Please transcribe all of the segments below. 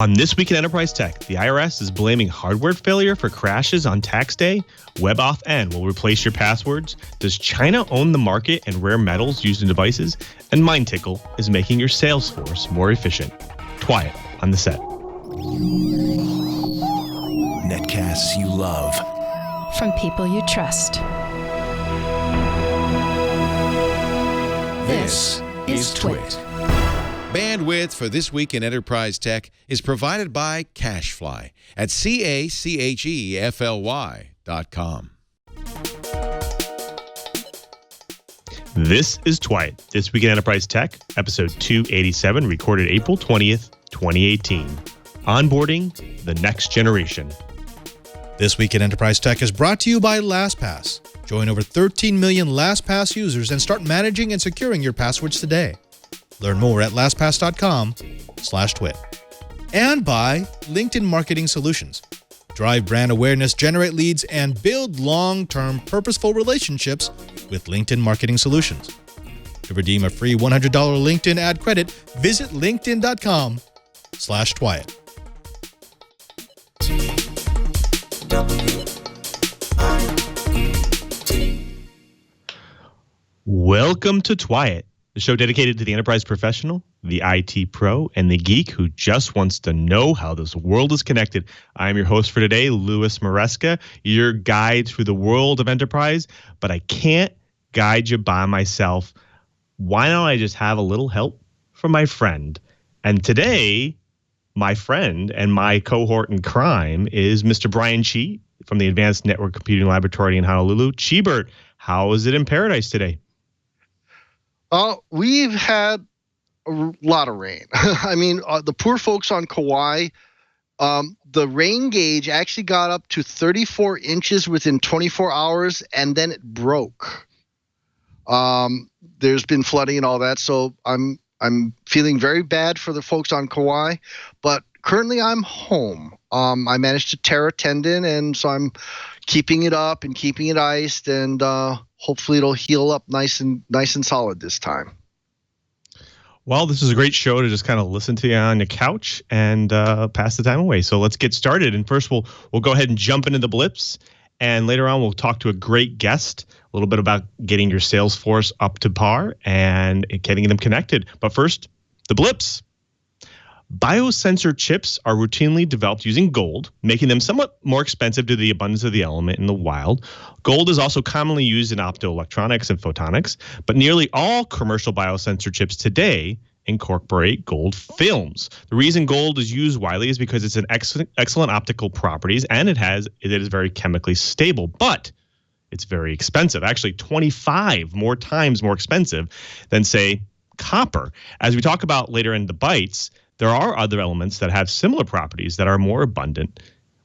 On This Week in Enterprise Tech, the IRS is blaming hardware failure for crashes on tax day. WebAuthn will replace your passwords. Does China own the market in rare metals used in devices? And MindTickle is making your sales force more efficient. Twy on the set. Netcasts you love. From people you trust. This is Twit. Bandwidth for This Week in Enterprise Tech is provided by CacheFly at CacheFly.com. This is Twy, This Week in Enterprise Tech, episode 287, recorded April 20th, 2018. Onboarding the next generation. This Week in Enterprise Tech is brought to you by LastPass. Join over 13 million LastPass users and start managing and securing your passwords today. Learn more at lastpass.com/twit. And by LinkedIn Marketing Solutions. Drive brand awareness, generate leads, and build long-term purposeful relationships with LinkedIn Marketing Solutions. To redeem a free $100 LinkedIn ad credit, visit linkedin.com/twyit. Welcome to Twy, the show dedicated to the enterprise professional, the IT pro, and the geek who just wants to know how this world is connected. I'm your host for today, Louis Maresca, your guide through the world of enterprise, but I can't guide you by myself. Why don't I just have a little help from my friend? And today, my friend and my cohort in crime is Mr. Brian Chi from the Advanced Network Computing Laboratory in Honolulu. Chi-Bert, how is it in paradise today? We've had a lot of rain. I mean, the poor folks on Kauai, the rain gauge actually got up to 34 inches within 24 hours, and then it broke. There's been flooding and all that, so I'm feeling very bad for the folks on Kauai, but currently I'm home. I managed to tear a tendon, and so I'm keeping it up and keeping it iced, and hopefully it'll heal up nice and solid this time. Well, this is a great show to just kind of listen to you on the couch and pass the time away. So let's get started. And first, we'll go ahead and jump into the blips. And later on, we'll talk to a great guest, a little bit about getting your sales force up to par and getting them connected. But first, the blips. Biosensor chips are routinely developed using gold, making them somewhat more expensive due to the abundance of the element in the wild. Gold is also commonly used in optoelectronics and photonics, but nearly all commercial biosensor chips today incorporate gold films. The reason gold is used widely is because it's an excellent optical properties, and it is very chemically stable, but it's very expensive, actually 25 more times more expensive than, say, copper. As we talk about later in the bites, there are other elements that have similar properties that are more abundant.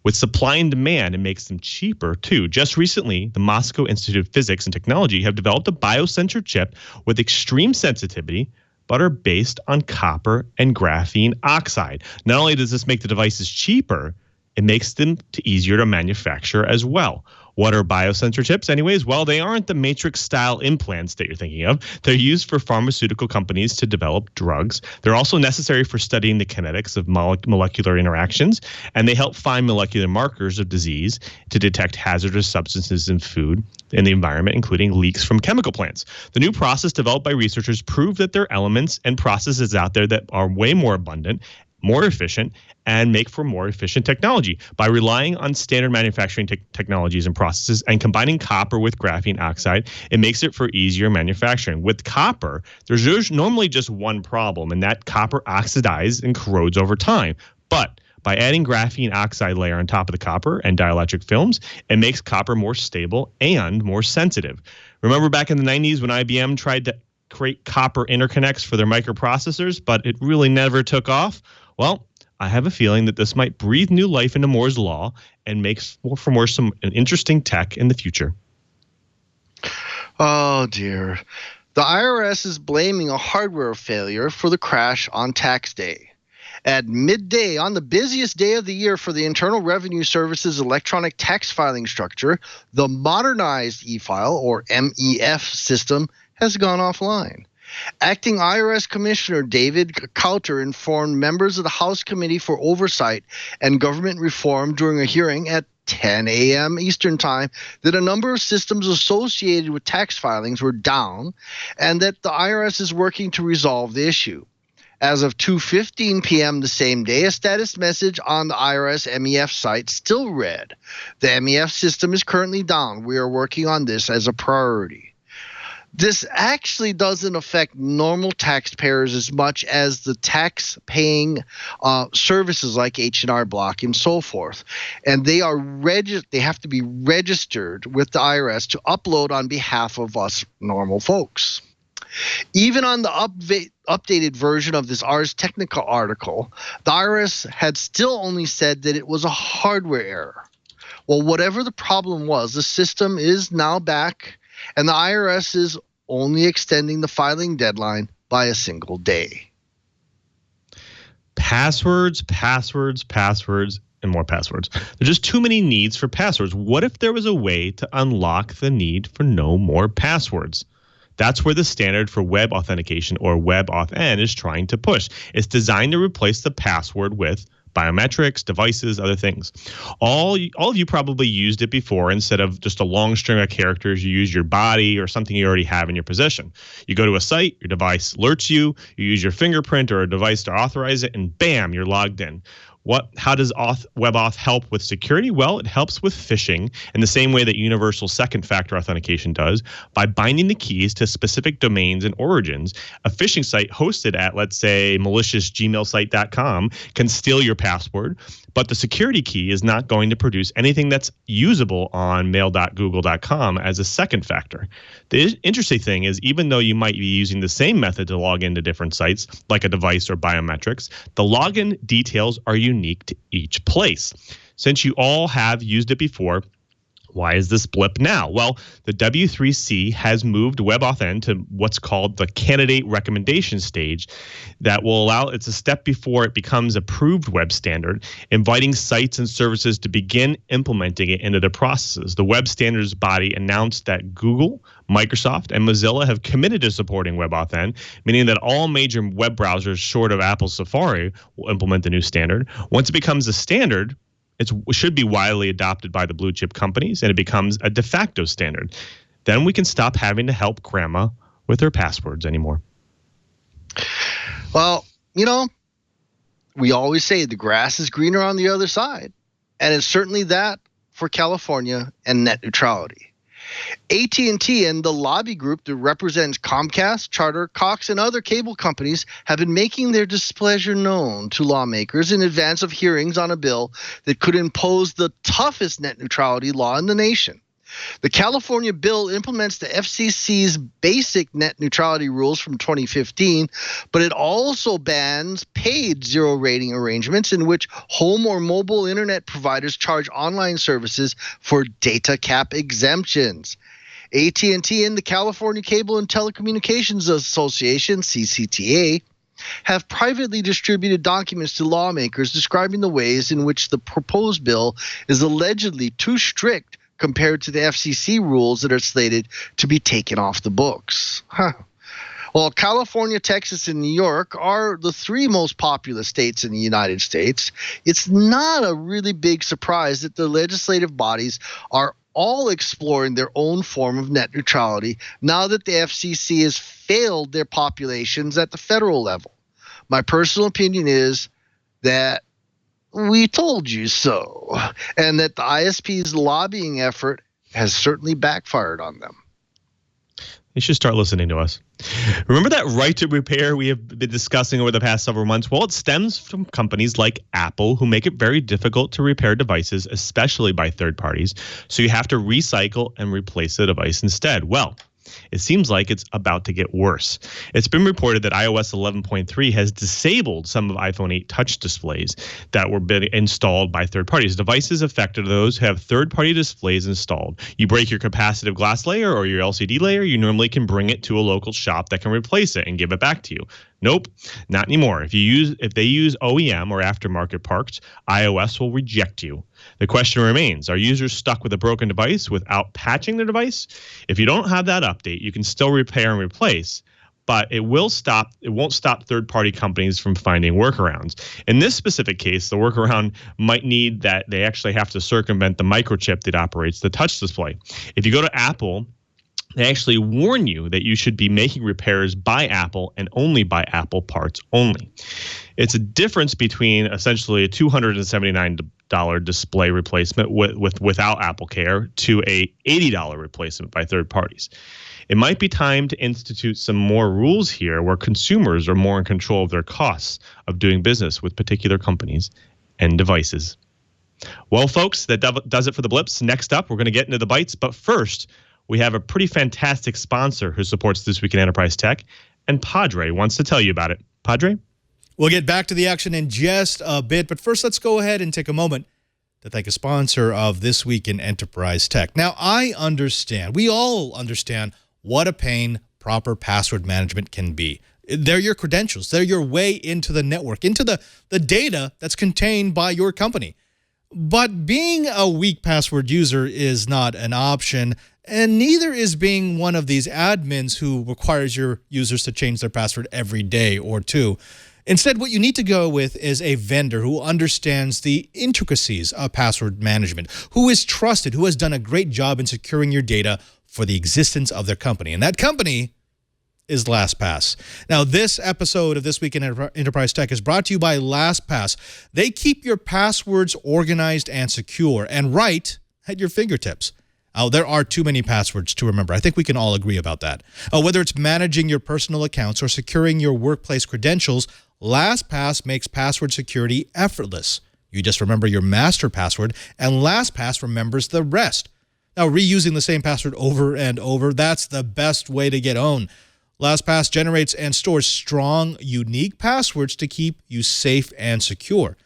With supply and demand, it makes them cheaper too. Just recently, the Moscow Institute of Physics and Technology have developed a biosensor chip with extreme sensitivity, but are based on copper and graphene oxide. Not only does this make the devices cheaper, it makes them easier to manufacture as well. What are biosensor chips anyways? Well, they aren't the matrix-style implants that you're thinking of. They're used for pharmaceutical companies to develop drugs. They're also necessary for studying the kinetics of molecular interactions, and they help find molecular markers of disease to detect hazardous substances in food and the environment, including leaks from chemical plants. The new process developed by researchers proved that there are elements and processes out there that are way more abundant, more efficient, and make for more efficient technology. By relying on standard manufacturing technologies and processes and combining copper with graphene oxide, it makes it for easier manufacturing. With copper, there's normally just one problem, and that copper oxidizes and corrodes over time. But by adding graphene oxide layer on top of the copper and dielectric films, it makes copper more stable and more sensitive. Remember back in the 90s when IBM tried to create copper interconnects for their microprocessors, but it really never took off? Well, I have a feeling that this might breathe new life into Moore's Law and makes for some interesting tech in the future. Oh, dear. The IRS is blaming a hardware failure for the crash on tax day. At midday, on the busiest day of the year for the Internal Revenue Service's electronic tax filing structure, the modernized e-file, or MEF, system has gone offline. Acting IRS Commissioner David Kauter informed members of the House Committee for Oversight and Government Reform during a hearing at 10 a.m. Eastern Time that a number of systems associated with tax filings were down and that the IRS is working to resolve the issue. As of 2:15 p.m. the same day, a status message on the IRS MEF site still read, "The MEF system is currently down. We are working on this as a priority." This actually doesn't affect normal taxpayers as much as the tax-paying services like H&R Block and so forth, and they have to be registered with the IRS to upload on behalf of us normal folks. Even on the updated version of this Ars Technica article, the IRS had still only said that it was a hardware error. Well, whatever the problem was, the system is now back, and the IRS is only extending the filing deadline by a single day. Passwords, passwords, passwords, and more passwords. There's just too many needs for passwords. What if there was a way to unlock the need for no more passwords? That's where the standard for web authentication, or WebAuthn, is trying to push. It's designed to replace the password with biometrics, devices, other things. All of you probably used it before. Instead of just a long string of characters, you use your body or something you already have in your possession. You go to a site, your device alerts you, you use your fingerprint or a device to authorize it, and bam, you're logged in. How does WebAuth help with security? Well, it helps with phishing in the same way that universal second factor authentication does, by binding the keys to specific domains and origins. A phishing site hosted at, let's say, maliciousgmailsite.com can steal your password, but the security key is not going to produce anything that's usable on mail.google.com as a second factor. The interesting thing is, even though you might be using the same method to log into different sites, like a device or biometrics, the login details are unique to each place. Since you all have used it before, why is this blip now? Well, the W3C has moved WebAuthn to what's called the candidate recommendation stage. That will allow, it's a step before it becomes approved web standard, inviting sites and services to begin implementing it into their processes. The web standards body announced that Google, Microsoft, and Mozilla have committed to supporting WebAuthn, meaning that all major web browsers short of Apple's Safari will implement the new standard. Once it becomes a standard, it should be widely adopted by the blue chip companies, and it becomes a de facto standard. Then we can stop having to help grandma with her passwords anymore. Well, we always say the grass is greener on the other side, and it's certainly that for California and net neutrality. AT&T and the lobby group that represents Comcast, Charter, Cox, and other cable companies have been making their displeasure known to lawmakers in advance of hearings on a bill that could impose the toughest net neutrality law in the nation. The California bill implements the FCC's basic net neutrality rules from 2015, but it also bans paid zero rating arrangements in which home or mobile internet providers charge online services for data cap exemptions. AT&T and the California Cable and Telecommunications Association, CCTA, have privately distributed documents to lawmakers describing the ways in which the proposed bill is allegedly too strict compared to the FCC rules that are slated to be taken off the books. Well, California, Texas, and New York are the three most populous states in the United States. It's not a really big surprise that the legislative bodies are all exploring their own form of net neutrality now that the FCC has failed their populations at the federal level. My personal opinion is that we told you so, and that the ISP's lobbying effort has certainly backfired on them. You should start listening to us. Remember that right to repair we have been discussing over the past several months? Well, it stems from companies like Apple, who make it very difficult to repair devices, especially by third parties. So you have to recycle and replace the device instead. Well, it seems like it's about to get worse. It's been reported that iOS 11.3 has disabled some of iPhone 8 touch displays that were been installed by third parties. Devices affected are those who have third-party displays installed. You break your capacitive glass layer or your LCD layer, you normally can bring it to a local shop that can replace it and give it back to you. Nope, not anymore. If they use OEM or aftermarket parts, iOS will reject you. The question remains, are users stuck with a broken device without patching their device? If you don't have that update, you can still repair and replace, but it won't stop third-party companies from finding workarounds. In this specific case, the workaround might need that they actually have to circumvent the microchip that operates the touch display. If you go to Apple, they actually warn you that you should be making repairs by Apple and only by Apple parts only. It's a difference between essentially a $279 display replacement without Apple Care to a $80 replacement by third parties. It might be time to institute some more rules here where consumers are more in control of their costs of doing business with particular companies and devices. Well, folks, that does it for the blips. Next up, we're going to get into the bites. But first, we have a pretty fantastic sponsor who supports This Week in Enterprise Tech, and Padre wants to tell you about it. Padre? We'll get back to the action in just a bit, but first let's go ahead and take a moment to thank a sponsor of This Week in Enterprise Tech. Now, we all understand what a pain proper password management can be. They're your credentials. They're your way into the network, into the data that's contained by your company. But being a weak password user is not an option, and neither is being one of these admins who requires your users to change their password every day or two. Instead, what you need to go with is a vendor who understands the intricacies of password management, who is trusted, who has done a great job in securing your data for the existence of their company. And that company is LastPass. Now, this episode of This Week in Enterprise Tech is brought to you by LastPass. They keep your passwords organized and secure and right at your fingertips. There are too many passwords to remember. I think we can all agree about that. Whether it's managing your personal accounts or securing your workplace credentials, LastPass makes password security effortless. You just remember your master password, and LastPass remembers the rest. Now, reusing the same password over and over, that's the best way to get owned. LastPass generates and stores strong, unique passwords to keep you safe and secure.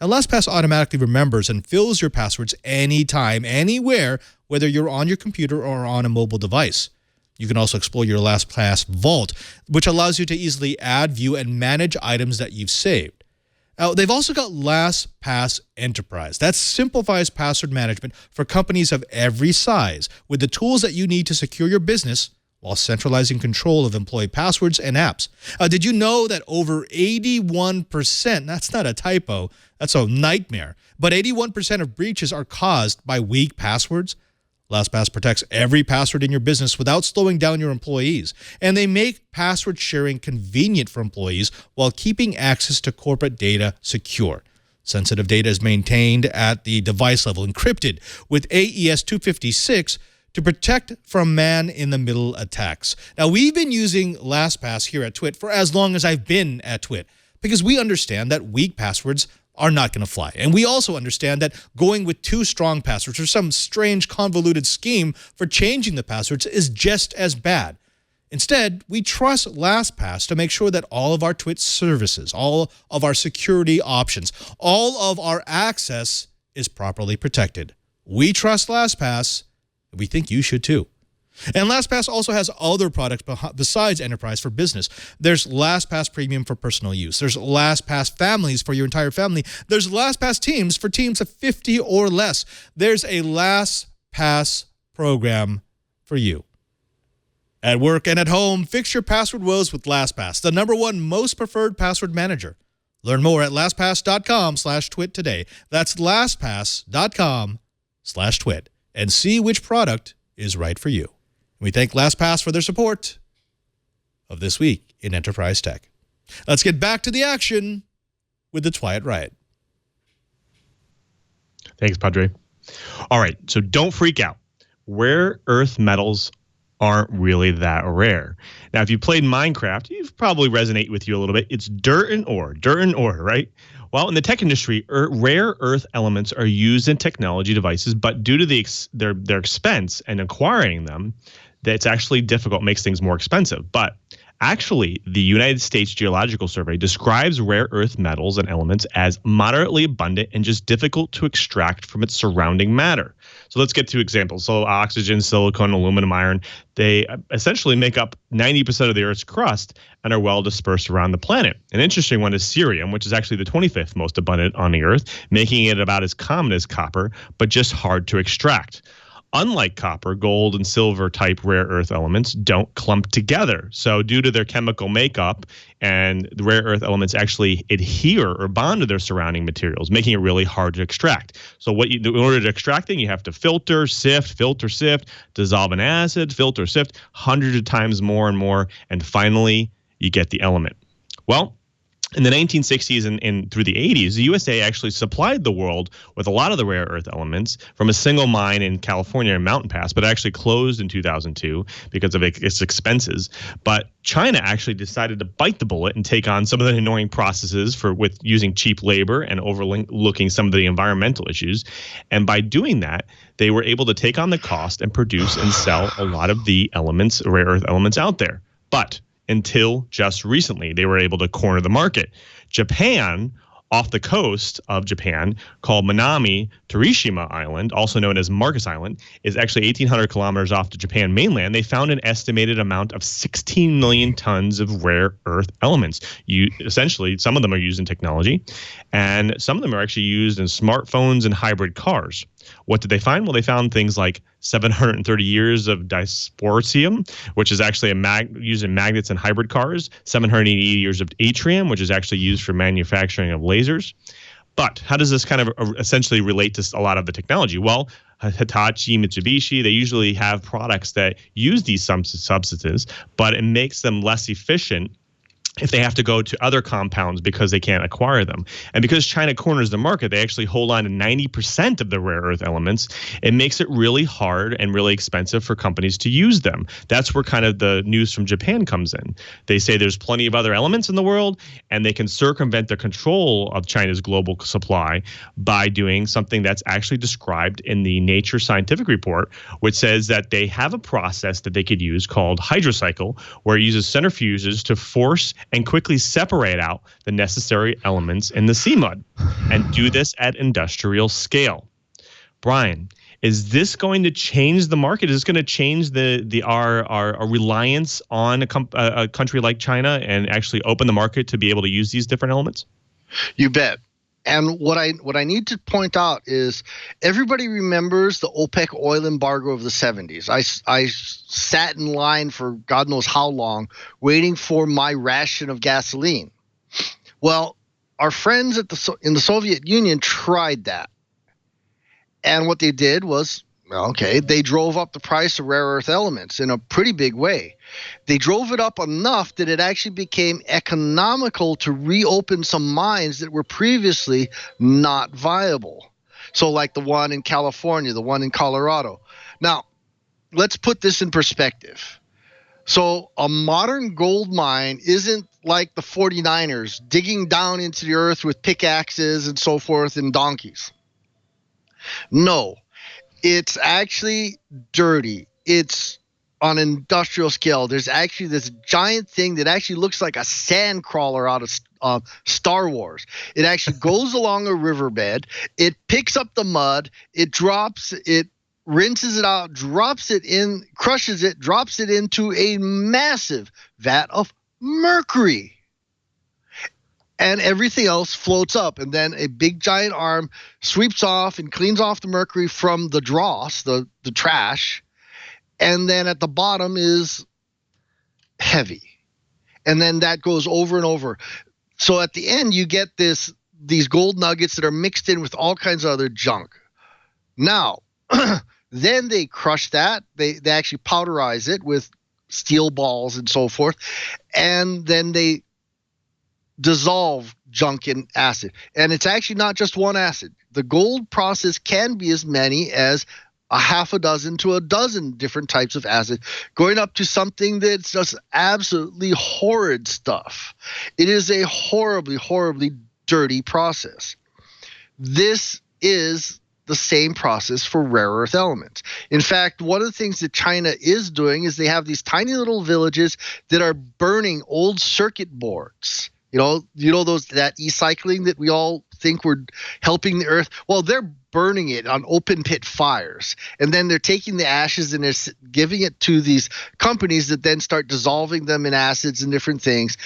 Now, LastPass automatically remembers and fills your passwords anytime, anywhere, whether you're on your computer or on a mobile device. You can also explore your LastPass Vault, which allows you to easily add, view, and manage items that you've saved. Now, they've also got LastPass Enterprise. That simplifies password management for companies of every size with the tools that you need to secure your business while centralizing control of employee passwords and apps. Did you know that over 81%, that's not a typo, that's a nightmare, but 81% of breaches are caused by weak passwords? LastPass protects every password in your business without slowing down your employees, and they make password sharing convenient for employees while keeping access to corporate data secure. Sensitive data is maintained at the device level, encrypted with AES 256 to protect from man-in-the-middle attacks. Now, we've been using LastPass here at Twit for as long as I've been at Twit because we understand that weak passwords are not going to fly. And we also understand that going with too strong passwords or some strange convoluted scheme for changing the passwords is just as bad. Instead, we trust LastPass to make sure that all of our Twit services, all of our security options, all of our access is properly protected. We trust LastPass, and we think you should too. And LastPass also has other products besides Enterprise for business. There's LastPass Premium for personal use. There's LastPass Families for your entire family. There's LastPass Teams for teams of 50 or less. There's a LastPass program for you. At work and at home, fix your password woes with LastPass, the #1 most preferred password manager. Learn more at lastpass.com/twit today. That's lastpass.com/twit and see which product is right for you. We thank LastPass for their support of This Week in Enterprise Tech. Let's get back to the action with the Twilight Riot. Thanks, Padre. All right, so don't freak out. Rare earth metals aren't really that rare. Now, if you played Minecraft, you've probably resonate with you a little bit. It's dirt and ore, right? Well, in the tech industry, rare earth elements are used in technology devices, but due to their expense and acquiring them, that's actually difficult, makes things more expensive. But actually, the United States Geological Survey describes rare earth metals and elements as moderately abundant and just difficult to extract from its surrounding matter. So let's get to examples. So oxygen, silicon, aluminum, iron, they essentially make up 90% of the Earth's crust and are well dispersed around the planet. An interesting one is cerium, which is actually the 25th most abundant on the Earth, making it about as common as copper, but just hard to extract. Unlike copper, gold and silver type rare earth elements don't clump together. So due to their chemical makeup, and the rare earth elements actually adhere or bond to their surrounding materials, making it really hard to extract. So in order to extract them, you have to filter, sift, dissolve in acid, filter, sift, hundreds of times more and more, and finally you get the element. Well, in the 1960s and through the 80s, the USA actually supplied the world with a lot of the rare earth elements from a single mine in California in Mountain Pass, but it actually closed in 2002 because of its expenses. But China actually decided to bite the bullet and take on some of the annoying processes with using cheap labor and overlooking some of the environmental issues. And by doing that, they were able to take on the cost and produce and sell a lot of the elements, rare earth elements out there. But until just recently, they were able to corner the market. Japan, off the coast of Japan, called Minami Torishima Island, also known as Marcus Island, is actually 1,800 kilometers off the Japan mainland. They found an estimated amount of 16 million tons of rare earth elements. Essentially, some of them are used in technology, and some of them are actually used in smartphones and hybrid cars. What did they find? Well, they found things like 730 years of dysprosium, which is actually used in magnets and hybrid cars, 780 years of yttrium, which is actually used for manufacturing of lasers. But how does this kind of essentially relate to a lot of the technology? Well, Hitachi, Mitsubishi, they usually have products that use these substances, but it makes them less efficient if they have to go to other compounds because they can't acquire them. And because China corners the market, they actually hold on to 90% of the rare earth elements. It makes it really hard and really expensive for companies to use them. That's where kind of the news from Japan comes in. They say there's plenty of other elements in the world, and they can circumvent the control of China's global supply by doing something that's actually described in the Nature Scientific Report, which says that they have a process that they could use called hydrocycle, where it uses centrifuges to force and quickly separate out the necessary elements in the sea mud, and do this at industrial scale. Brian, is this going to change the market? Is this going to change our reliance on a country like China and actually open the market to be able to use these different elements? You bet. And what I need to point out is everybody remembers the OPEC oil embargo of the 70s. I sat in line for God knows how long waiting for my ration of gasoline. Well, our friends in the Soviet Union tried that. And what they did was, they drove up the price of rare earth elements in a pretty big way. They drove it up enough that it actually became economical to reopen some mines that were previously not viable. So like the one in California, the one in Colorado. Now, let's put this in perspective. So a modern gold mine isn't like the 49ers digging down into the earth with pickaxes and so forth and donkeys. No, it's actually dirty. It's on an industrial scale. There's actually this giant thing that actually looks like a sand crawler out of Star Wars. It actually goes along a riverbed. It picks up the mud. It drops it, rinses it out, drops it in, crushes it, drops it into a massive vat of mercury. And everything else floats up. And then a big giant arm sweeps off and cleans off the mercury from the dross, the trash. And then at the bottom is heavy. And then that goes over and over. So at the end, you get these gold nuggets that are mixed in with all kinds of other junk. Now, then they crush that. They actually powderize it with steel balls and so forth. And then they dissolve junk in acid. And it's actually not just one acid. The gold process can be as many as a half a dozen to a dozen different types of acid, going up to something that's just absolutely horrid stuff. It is a horribly, horribly dirty process. This is the same process for rare earth elements. In fact, one of the things that China is doing is they have these tiny little villages that are burning old circuit boards. You know that e-cycling that we all think we're helping the earth. Well, they're burning it on open pit fires, and then they're taking the ashes and they're giving it to these companies that then start dissolving them in acids and different things.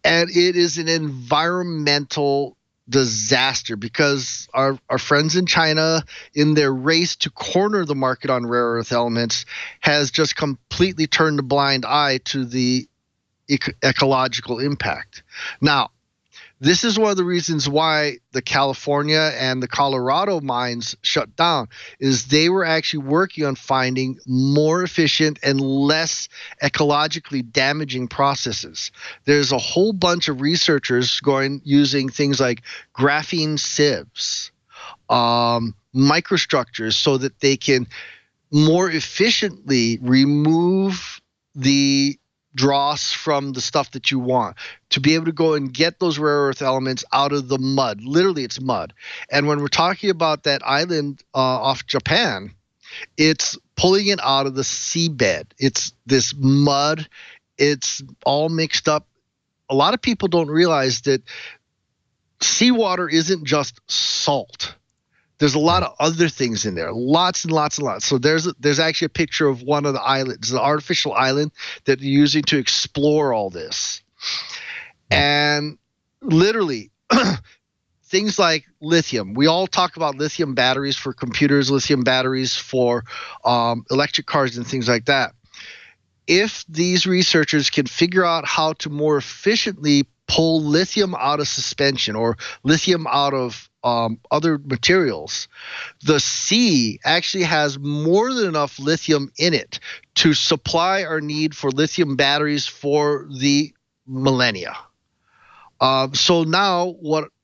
And it is an environmental disaster because our friends in China, in their race to corner the market on rare earth elements, has just completely turned a blind eye to the ecological impact. Now, this is one of the reasons why the California and the Colorado mines shut down, is they were actually working on finding more efficient and less ecologically damaging processes. There's a whole bunch of researchers using things like graphene sieves, microstructures, so that they can more efficiently remove the dross from the stuff that you want, to be able to go and get those rare earth elements out of the mud. Literally, it's mud. And when we're talking about that island off Japan, it's pulling it out of the seabed. It's this mud. It's all mixed up. A lot of people don't realize that seawater isn't just salt. There's a lot of other things in there, lots and lots and lots. So there's actually a picture of one of the islands, the artificial island that they're using to explore all this. And literally, things like lithium. We all talk about lithium batteries for computers, lithium batteries for electric cars and things like that. If these researchers can figure out how to more efficiently pull lithium out of suspension or lithium out of other materials, the sea actually has more than enough lithium in it to supply our need for lithium batteries for the millennia. So now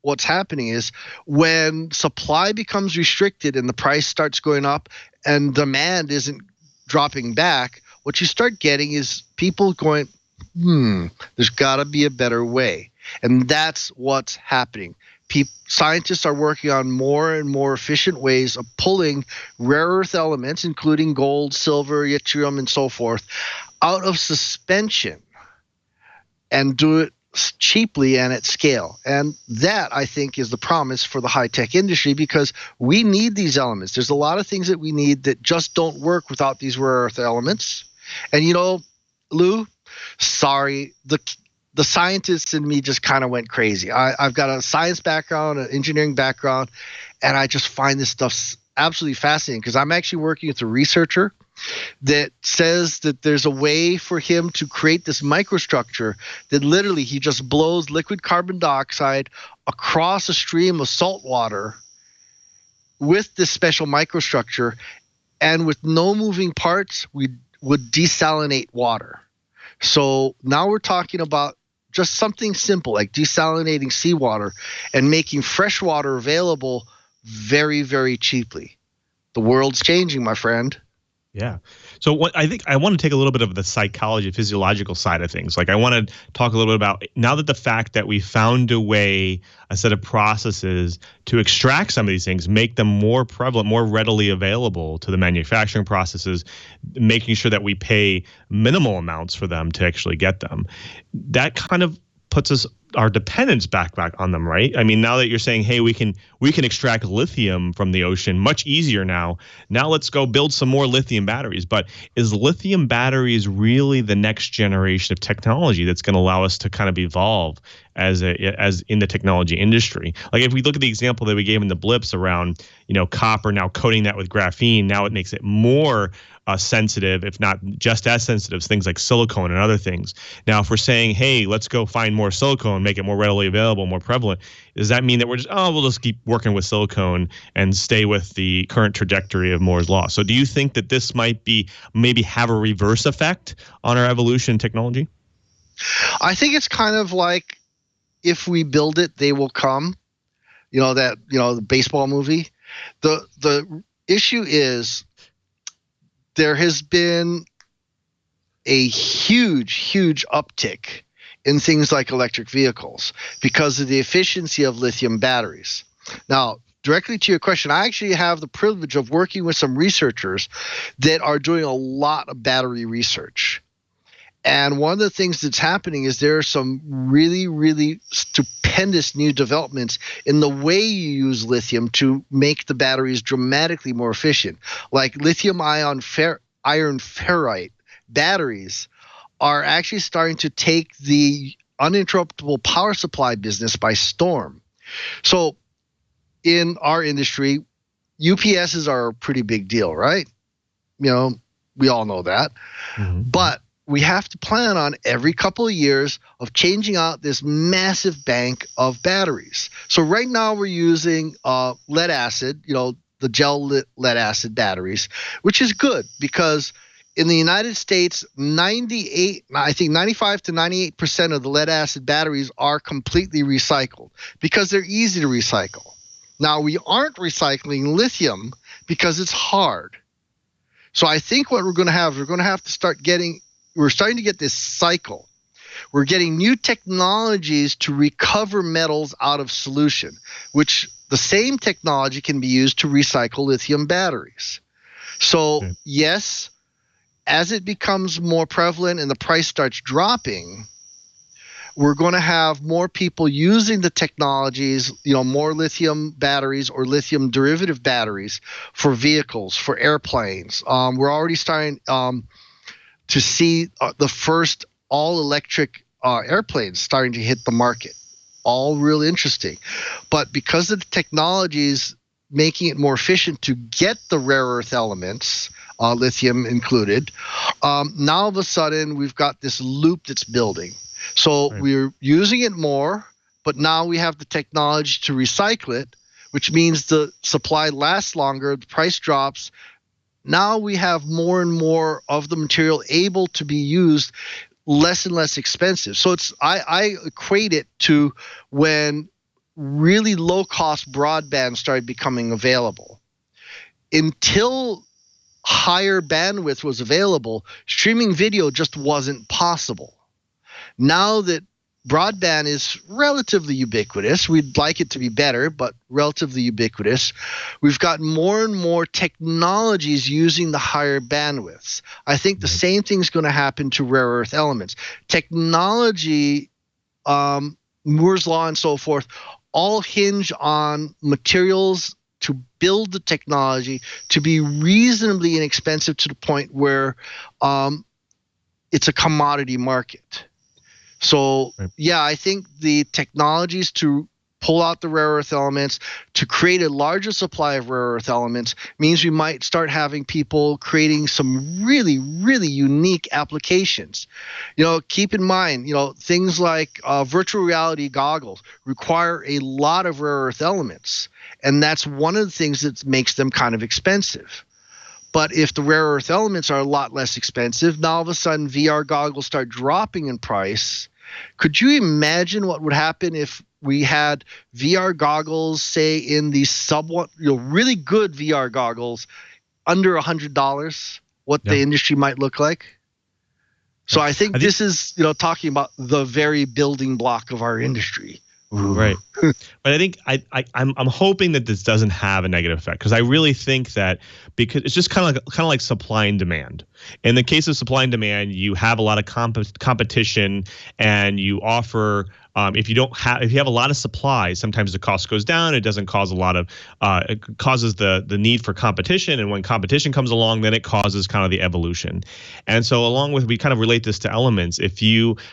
what's happening is, when supply becomes restricted and the price starts going up and demand isn't dropping back, what you start getting is people going, there's got to be a better way. And that's what's happening. Scientists are working on more and more efficient ways of pulling rare earth elements, including gold, silver, yttrium, and so forth, out of suspension and do it cheaply and at scale. And that, I think, is the promise for the high-tech industry, because we need these elements. There's a lot of things that we need that just don't work without these rare earth elements. And, Lou, sorry, the scientists in me just kind of went crazy. I've got a science background, an engineering background, and I just find this stuff absolutely fascinating, because I'm actually working with a researcher that says that there's a way for him to create this microstructure that literally he just blows liquid carbon dioxide across a stream of salt water with this special microstructure, and with no moving parts, we would desalinate water. So now we're talking about just something simple like desalinating seawater and making fresh water available very, very cheaply. The world's changing, my friend. Yeah. So what I think I want to take a little bit of the psychology, physiological side of things. Like, I want to talk a little bit about, now that the fact that we found a way, a set of processes to extract some of these things, make them more prevalent, more readily available to the manufacturing processes, making sure that we pay minimal amounts for them to actually get them. That kind of puts our dependence back on them, right? I mean, now that you're saying, hey, we can extract lithium from the ocean much easier now. Now let's go build some more lithium batteries. But is lithium batteries really the next generation of technology that's going to allow us to kind of evolve as in the technology industry? Like, if we look at the example that we gave in the blips around, copper, now coating that with graphene, now it makes it more sensitive, if not just as sensitive, as things like silicone and other things. Now, if we're saying, hey, let's go find more silicone, make it more readily available, more prevalent, does that mean that we'll just keep working with silicone and stay with the current trajectory of Moore's law? So do you think that this might maybe have a reverse effect on our evolution in technology? I think it's kind of like, if we build it, they will come. The baseball movie. The issue is, there has been a huge uptick in things like electric vehicles because of the efficiency of lithium batteries. Now, directly to your question, I actually have the privilege of working with some researchers that are doing a lot of battery research. And one of the things that's happening is there are some really, really stupendous new developments in the way you use lithium to make the batteries dramatically more efficient. Like lithium iron ferrite batteries are actually starting to take the uninterruptible power supply business by storm. So in our industry, UPSs are a pretty big deal, right? You know, we all know that. Mm-hmm. But we have to plan on every couple of years of changing out this massive bank of batteries. So right now we're using lead acid, the gel lead acid batteries, which is good because in the United States, 95 to 98% of the lead acid batteries are completely recycled because they're easy to recycle. Now, we aren't recycling lithium because it's hard. So I think what we're going to have to start getting, we're starting to get this cycle. We're getting new technologies to recover metals out of solution, which the same technology can be used to recycle lithium batteries. So yes, as it becomes more prevalent and the price starts dropping, we're going to have more people using the technologies, more lithium batteries or lithium derivative batteries for vehicles, for airplanes. We're already starting to see the first all-electric airplanes starting to hit the market. All real interesting. But because of the technologies making it more efficient to get the rare earth elements, lithium included, now all of a sudden we've got this loop that's building. So we're using it more, but now we have the technology to recycle it, which means the supply lasts longer, the price drops. Now we have more and more of the material able to be used, less and less expensive. So I equate it to when really low-cost broadband started becoming available. Until higher bandwidth was available, streaming video just wasn't possible. Now that broadband is relatively ubiquitous, we'd like it to be better, but relatively ubiquitous, we've got more and more technologies using the higher bandwidths. I think the same thing's going to happen to rare earth elements. Technology, Moore's Law and so forth, all hinge on materials to build the technology to be reasonably inexpensive to the point where it's a commodity market. So, yeah, I think the technologies to pull out the rare earth elements, to create a larger supply of rare earth elements, means we might start having people creating some really, really unique applications. Keep in mind, things like virtual reality goggles require a lot of rare earth elements, and that's one of the things that makes them kind of expensive. But if the rare earth elements are a lot less expensive, now all of a sudden VR goggles start dropping in price. Could you imagine what would happen if we had VR goggles, say, in the somewhat, really good VR goggles under $100, what the industry might look like? So I think this is, talking about the very building block of our industry. Right. But I think I'm hoping that this doesn't have a negative effect, because I really think that, because it's just kind of like supply and demand. In the case of supply and demand, you have a lot of competition, and you offer if you have a lot of supply, sometimes the cost goes down. It doesn't cause a lot of it causes the need for competition, and when competition comes along, then it causes kind of the evolution. And so along with, we kind of relate this to elements. If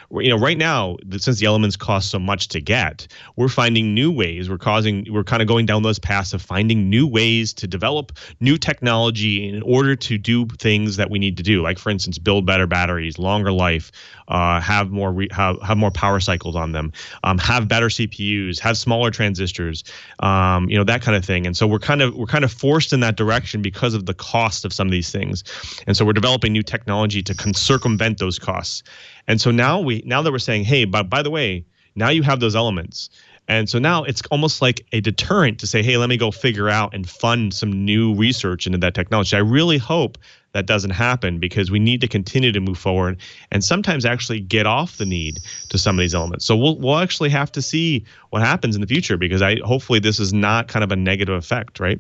right now, since the elements cost so much to get, we're finding new ways. We're kind of going down those paths of finding new ways to develop new technology in order to do things that we need to do. Like, for instance, build better batteries, longer life, have more power cycles on them, have better CPUs, have smaller transistors, that kind of thing. And so we're kind of forced in that direction because of the cost of some of these things. And so we're developing new technology to circumvent those costs. And so now that we're saying, hey, by the way, now you have those elements. And so now it's almost like a deterrent to say, hey, let me go figure out and fund some new research into that technology. I really hope that doesn't happen, because we need to continue to move forward and sometimes actually get off the need to some of these elements. So we'll actually have to see what happens in the future, because hopefully this is not kind of a negative effect, right?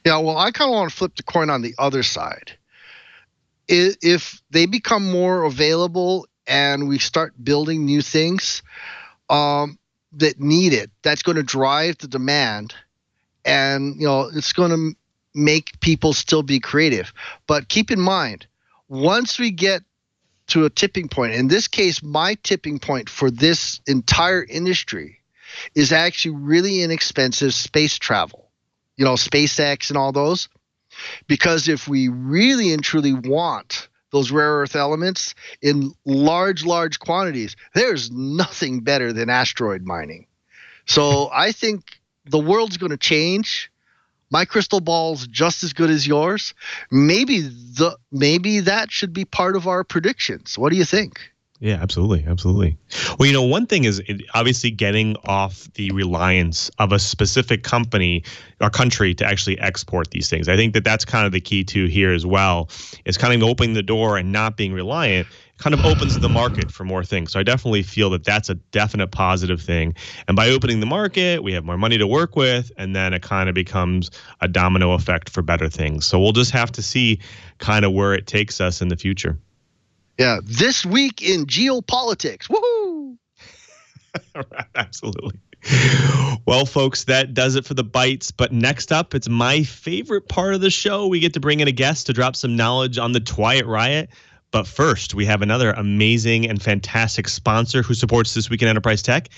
Yeah, well, I kind of want to flip the coin on the other side. If they become more available and we start building new things that need it, that's going to drive the demand, and it's going to make people still be creative. But keep in mind, once we get to a tipping point, in this case, my tipping point for this entire industry is actually really inexpensive space travel. You know, SpaceX and all those. Because if we really and truly want those rare earth elements in large, large quantities, there's nothing better than asteroid mining. So I think the world's going to change. My crystal ball's just as good as yours. Maybe that should be part of our predictions. What do you think? Yeah, absolutely. Absolutely. Well, you know, one thing is obviously getting off the reliance of a specific company or country to actually export these things. I think that that's kind of the key to here as well, is kind of opening the door and not being reliant kind of opens the market for more things. So I definitely feel that that's a definite positive thing. And by opening the market, we have more money to work with, and then it kind of becomes a domino effect for better things. So we'll just have to see kind of where it takes us in the future. Yeah, this week in geopolitics. Woohoo! Absolutely. Well, folks, that does it for the bites. But next up, it's my favorite part of the show. We get to bring in a guest to drop some knowledge on the Twiat Riot. But first, we have another amazing and fantastic sponsor who supports This Week in Enterprise Tech.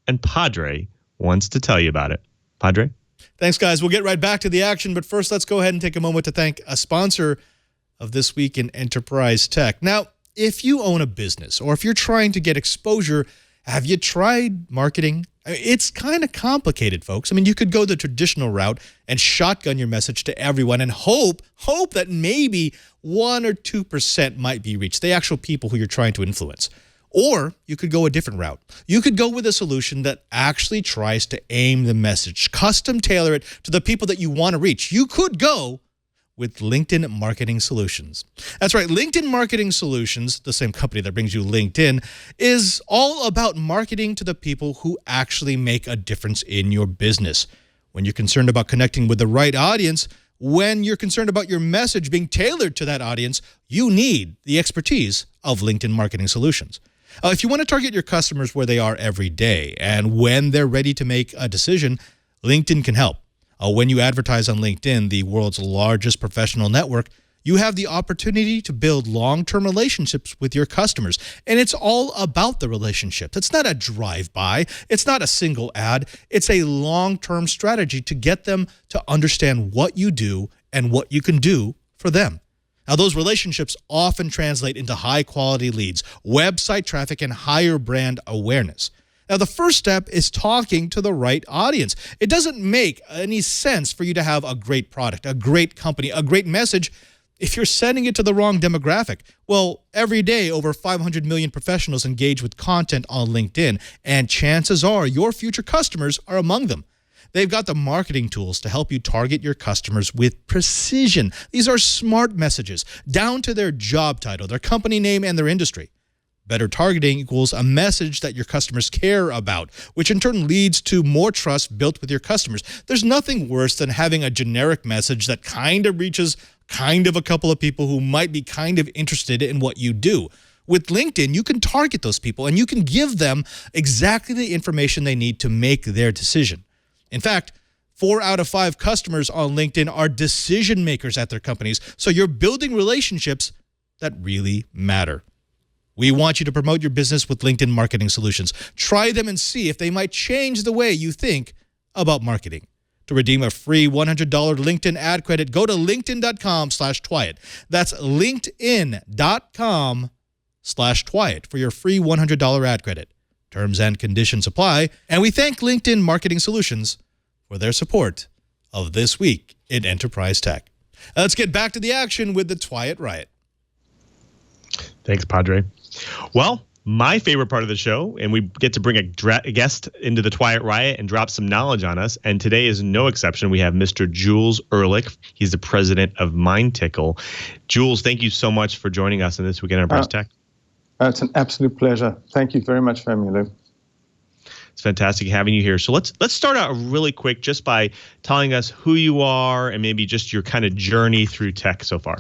And Padre wants to tell you about it. Padre? Thanks, guys. We'll get right back to the action. But first, let's go ahead and take a moment to thank a sponsor of This Week in Enterprise Tech. Now, if you own a business or if you're trying to get exposure, have you tried marketing? It's kind of complicated, folks. I mean, you could go the traditional route and shotgun your message to everyone and hope that maybe 1 or 2% might be reached, the actual people who you're trying to influence. Or you could go a different route. You could go with a solution that actually tries to aim the message, custom tailor it to the people that you want to reach. You could go with LinkedIn Marketing Solutions. That's right, LinkedIn Marketing Solutions, the same company that brings you LinkedIn, is all about marketing to the people who actually make a difference in your business. When you're concerned about connecting with the right audience, when you're concerned about your message being tailored to that audience, you need the expertise of LinkedIn Marketing Solutions. If you want to target your customers where they are every day and when they're ready to make a decision, LinkedIn can help. When you advertise on LinkedIn, the world's largest professional network, you have the opportunity to build long-term relationships with your customers. And it's all about the relationships. It's not a drive-by. It's not a single ad. It's a long-term strategy to get them to understand what you do and what you can do for them. Now, those relationships often translate into high-quality leads, website traffic, and higher brand awareness. Now, the first step is talking to the right audience. It doesn't make any sense for you to have a great product, a great company, a great message if you're sending it to the wrong demographic. Well, every day, over 500 million professionals engage with content on LinkedIn, and chances are your future customers are among them. They've got the marketing tools to help you target your customers with precision. These are smart messages, down to their job title, their company name, and their industry. Better targeting equals a message that your customers care about, which in turn leads to more trust built with your customers. There's nothing worse than having a generic message that kind of reaches kind of a couple of people who might be kind of interested in what you do. With LinkedIn, you can target those people and you can give them exactly the information they need to make their decision. In fact, 4 out of 5 customers on LinkedIn are decision makers at their companies, so you're building relationships that really matter. We want you to promote your business with LinkedIn Marketing Solutions. Try them and see if they might change the way you think about marketing. To redeem a free $100 LinkedIn ad credit, go to linkedin.com/Twiat. That's linkedin.com/Twiat for your free $100 ad credit. Terms and conditions apply. And we thank LinkedIn Marketing Solutions for their support of This Week in Enterprise Tech. Let's get back to the action with the Twiat Riot. Thanks, Padre. Well, my favorite part of the show, and we get to bring a guest into the Twiat Riot and drop some knowledge on us. And today is no exception. We have Mr. Jules Ehrlich. He's the president of MindTickle. Jules, thank you so much for joining us in This Week in Enterprise Tech. It's an absolute pleasure. Thank you very much for having me, Lou. It's fantastic having you here. So let's start out really quick just by telling us who you are and maybe just your kind of journey through tech so far.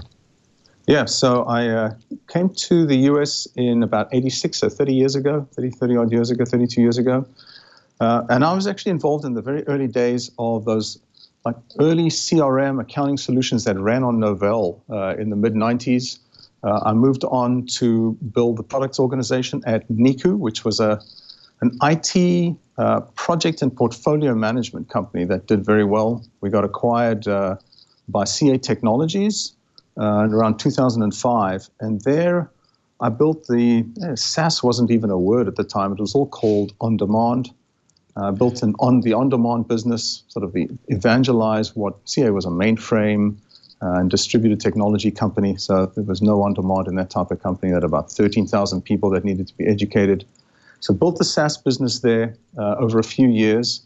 Yeah, so I came to the U.S. in about 86, so 30 years ago, 30 odd years ago, 32 years ago. And I was actually involved in the very early days of those like early CRM accounting solutions that ran on Novell in the mid-90s. I moved on to build the products organization at Niku, which was a an IT project and portfolio management company that did very well. We got acquired by CA Technologies around 2005, and there I built SaaS wasn't even a word at the time. It was all called on-demand. Built the on-demand business, sort of evangelized what CA was a mainframe and distributed technology company. So there was no on-demand in that type of company. That about 13,000 people that needed to be educated. So built the SaaS business there over a few years.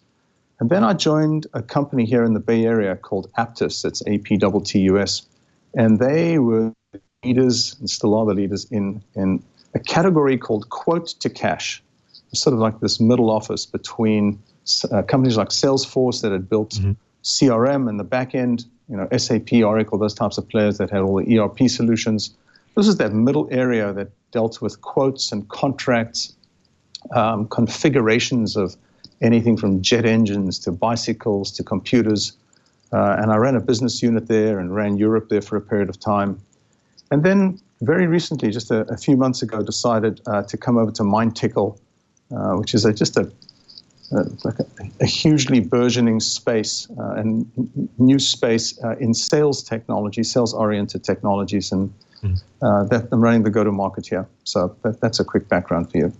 And then I joined a company here in the Bay Area called Aptus. It's APTTUS. And they were leaders, and still are the leaders, in a category called quote to cash. It's sort of like this middle office between companies like Salesforce that had built CRM and the back end, SAP, Oracle, those types of players that had all the ERP solutions. This is that middle area that dealt with quotes and contracts, configurations of anything from jet engines to bicycles to computers. And I ran a business unit there and ran Europe there for a period of time. And then very recently, just a few months ago, decided to come over to MindTickle, which is just a hugely burgeoning space and new space in sales technology, sales-oriented technologies. And that I'm running the go-to-market here. So that's a quick background for you.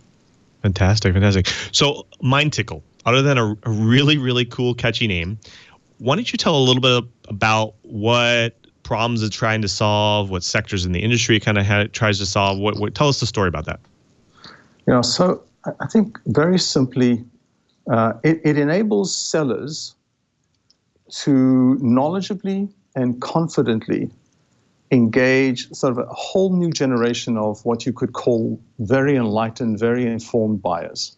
Fantastic. So MindTickle, other than a really, really cool, catchy name, why don't you tell a little bit about what problems it's trying to solve, what sectors in the industry kind of tries to solve? Tell us the story about that. So I think very simply, it enables sellers to knowledgeably and confidently engage sort of a whole new generation of what you could call very enlightened, very informed buyers.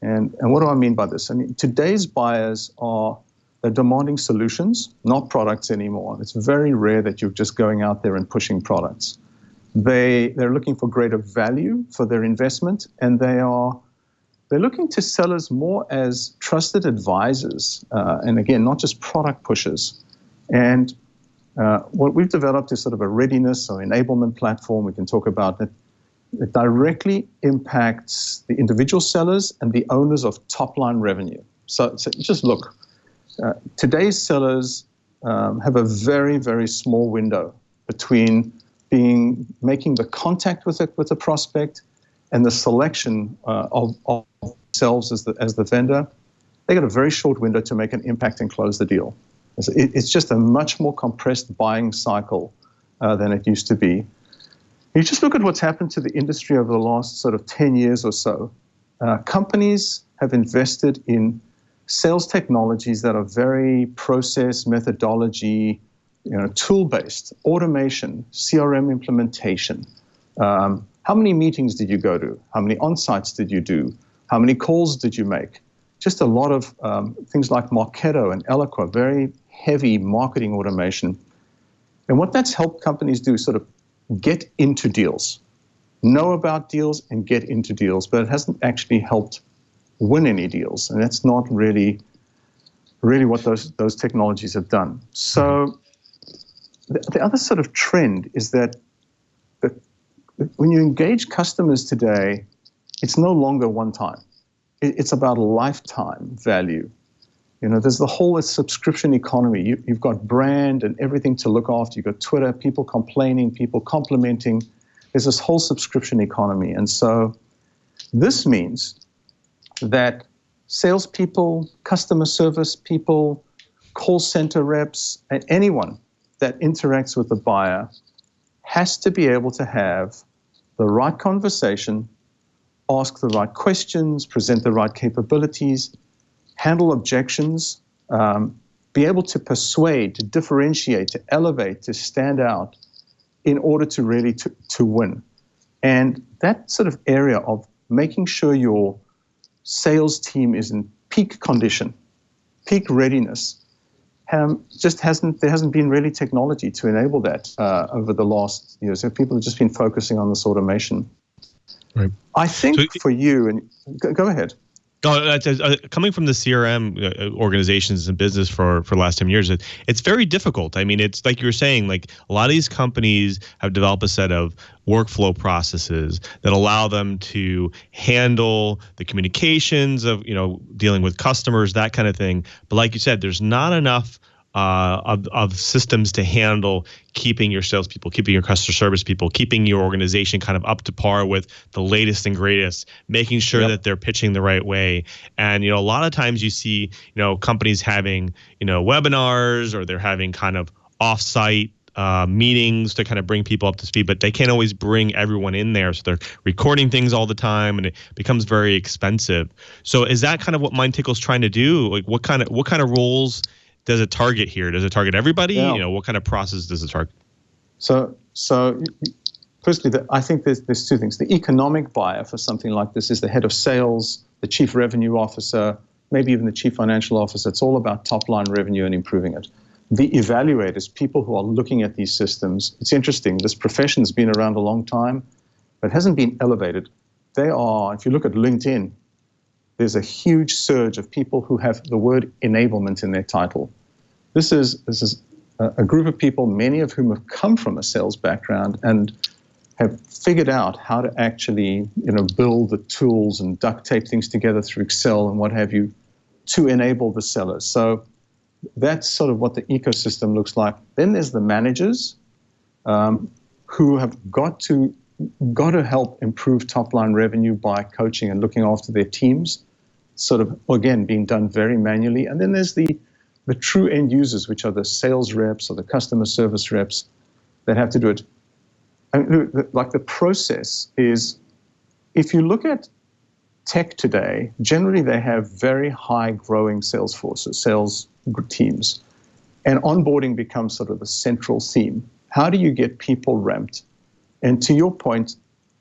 And what do I mean by this? I mean, today's buyers they're demanding solutions, not products anymore. It's very rare that you're just going out there and pushing products. They're looking for greater value for their investment, and they're looking to sellers more as trusted advisors, and again, not just product pushers. And what we've developed is sort of a readiness or enablement platform we can talk about that directly impacts the individual sellers and the owners of top-line revenue. So just look, today's sellers have a very, very small window between making the contact with a prospect and the selection of themselves as the vendor. They got a very short window to make an impact and close the deal. It's just a much more compressed buying cycle than it used to be. You just look at what's happened to the industry over the last sort of 10 years or so. Companies have invested in sales technologies that are very process, methodology, tool-based, automation, CRM implementation. How many meetings did you go to? How many on-sites did you do? How many calls did you make? Just a lot of things like Marketo and Eloqua, very heavy marketing automation. And what that's helped companies do, sort of get into deals, know about deals and get into deals, but it hasn't actually helped win any deals. And that's not really what those technologies have done. So the other sort of trend is that when you engage customers today, it's no longer one time. It's about lifetime value. There's the whole subscription economy. You've got brand and everything to look after. You've got Twitter, people complaining, people complimenting. There's this whole subscription economy. And so this means that salespeople, customer service people, call center reps, and anyone that interacts with the buyer has to be able to have the right conversation, ask the right questions, present the right capabilities, handle objections, be able to persuade, to differentiate, to elevate, to stand out in order to really to win. And that sort of area of making sure your sales team is in peak condition, peak readiness, there hasn't been really technology to enable that over the last years. So people have just been focusing on this automation. Right. I think for you, and go ahead. Coming from the CRM organizations and business for the last 10 years, it's very difficult. I mean, it's like you were saying, like a lot of these companies have developed a set of workflow processes that allow them to handle the communications of, dealing with customers, that kind of thing. But like you said, there's not enough of systems to handle keeping your salespeople, keeping your customer service people, keeping your organization kind of up to par with the latest and greatest, making sure that they're pitching the right way. And, a lot of times you see, companies having, webinars, or they're having kind of offsite meetings to kind of bring people up to speed, but they can't always bring everyone in there. So they're recording things all the time, and it becomes very expensive. So is that kind of what MindTickle is trying to do? Like what kind of roles does it target here? Does it target everybody? Yeah. What kind of process does it target? So firstly, I think there's two things. The economic buyer for something like this is the head of sales, the chief revenue officer, maybe even the chief financial officer. It's all about top line revenue and improving it. The evaluators, people who are looking at these systems, it's interesting. This profession's been around a long time, but hasn't been elevated. They are, if you look at LinkedIn, there's a huge surge of people who have the word enablement in their title. This is a group of people, many of whom have come from a sales background and have figured out how to actually, build the tools and duct tape things together through Excel and what have you to enable the sellers. So that's sort of what the ecosystem looks like. Then there's the managers who have got to help improve top-line revenue by coaching and looking after their teams, sort of, again, being done very manually. And then there's the true end users, which are the sales reps or the customer service reps that have to do it. Like the process is, if you look at tech today, generally they have very high growing sales forces, sales teams, and onboarding becomes sort of the central theme. How do you get people ramped? And to your point,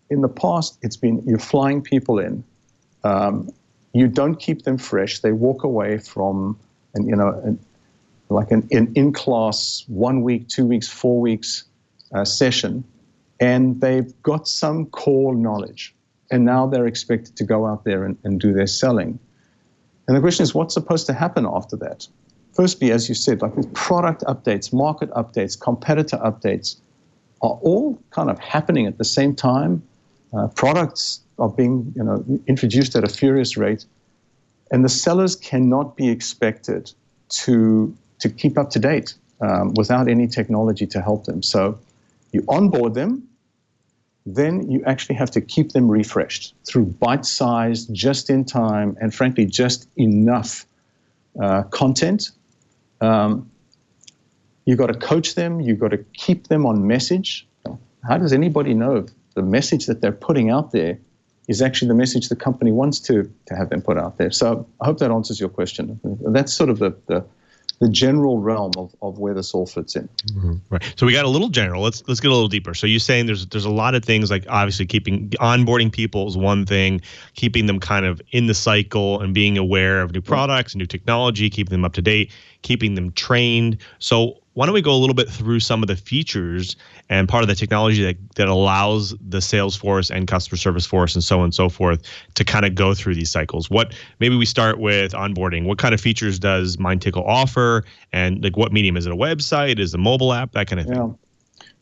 in the past, it's been you're flying people in. You don't keep them fresh. They walk away from, an in-class 1 week, 2 weeks, 4 weeks session, and they've got some core knowledge. And now they're expected to go out there and do their selling. And the question is, what's supposed to happen after that? Firstly, as you said, like with product updates, market updates, competitor updates are all kind of happening at the same time. Products are being introduced at a furious rate, and the sellers cannot be expected to keep up to date without any technology to help them. So you onboard them, then you actually have to keep them refreshed through bite-sized, just-in-time, and frankly, just enough content. You've got to coach them. You've got to keep them on message. How does anybody know if the message that they're putting out there is actually the message the company wants to have them put out there? So I hope that answers your question. That's sort of the general realm of where this all fits in. Mm-hmm. Right. So we got a little general. Let's get a little deeper. So you're saying there's a lot of things, like obviously onboarding people is one thing, keeping them kind of in the cycle and being aware of new products, new technology, keeping them up to date, keeping them trained. So why don't we go a little bit through some of the features and part of the technology that allows the sales force and customer service force and so on and so forth to kind of go through these cycles? Maybe we start with onboarding. What kind of features does MindTickle offer? And like what medium? Is it a website? Is it a mobile app? That kind of thing.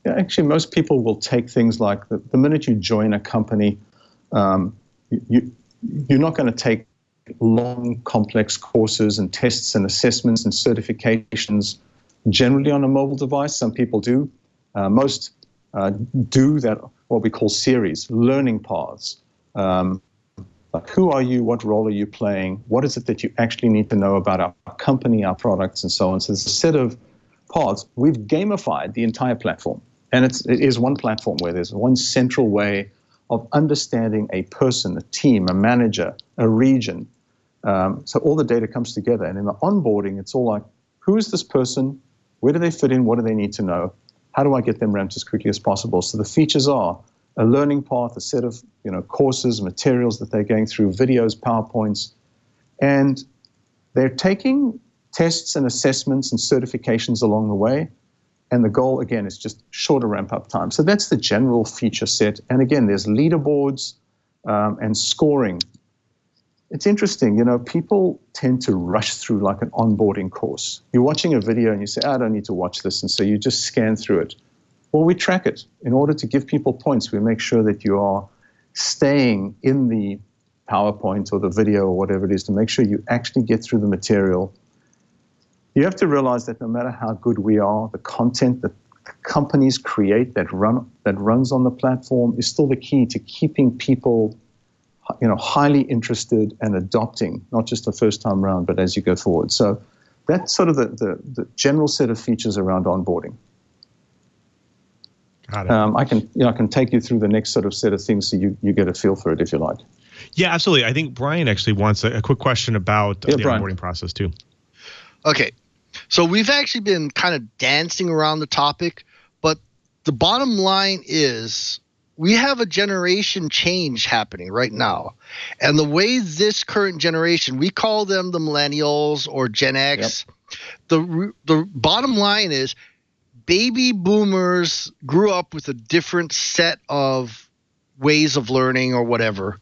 Yeah, actually, most people will take things like the minute you join a company, you're not going to take long, complex courses and tests and assessments and certifications generally on a mobile device. Some people do. Most do that, what we call series, learning paths. Like who are you? What role are you playing? What is it that you actually need to know about our company, our products, and so on? So there's a set of paths. We've gamified the entire platform. And it is one platform where there's one central way of understanding a person, a team, a manager, a region. So all the data comes together. And in the onboarding, it's all like, who is this person? Where do they fit in? What do they need to know? How do I get them ramped as quickly as possible? So the features are a learning path, a set of courses, materials that they're going through, videos, PowerPoints, and they're taking tests and assessments and certifications along the way. And the goal, again, is just shorter ramp-up time. So that's the general feature set. And again, there's leaderboards and scoring. it's interesting. You know, people tend to rush through like an onboarding course. You're watching a video and you say, I don't need to watch this. And so you just scan through it. Well, we track it. In order to give people points, we make sure that you are staying in the PowerPoint or the video or whatever it is to make sure you actually get through the material. You have to realize that no matter how good we are, the content that companies create that runs on the platform is still the key to keeping people, you know, highly interested and adopting, not just the first time around, but as you go forward. So that's sort of the general set of features around onboarding. Got it. I can take you through the next sort of set of things so you get a feel for it if you like. Yeah, absolutely. I think Brian actually wants a quick question about the Brian. onboarding process too. Okay. So we've actually been kind of dancing around the topic, but the bottom line is we have a generation change happening right now. And the way this current generation, we call them the millennials or Gen X, the bottom line is baby boomers grew up with a different set of ways of learning or whatever.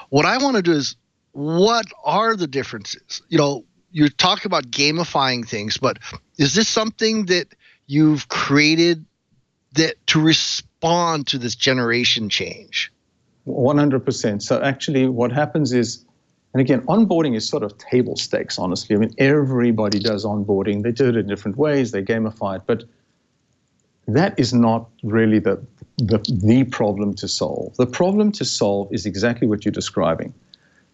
What I want to do is, what are the differences? You know, you talk about gamifying things, but is this something that you've created that to respond to this generation change? 100%. So actually what happens is, and again, onboarding is sort of table stakes, honestly. I mean, everybody does onboarding. They do it in different ways. They gamify it. But that is not really the problem to solve. The problem to solve is exactly what you're describing.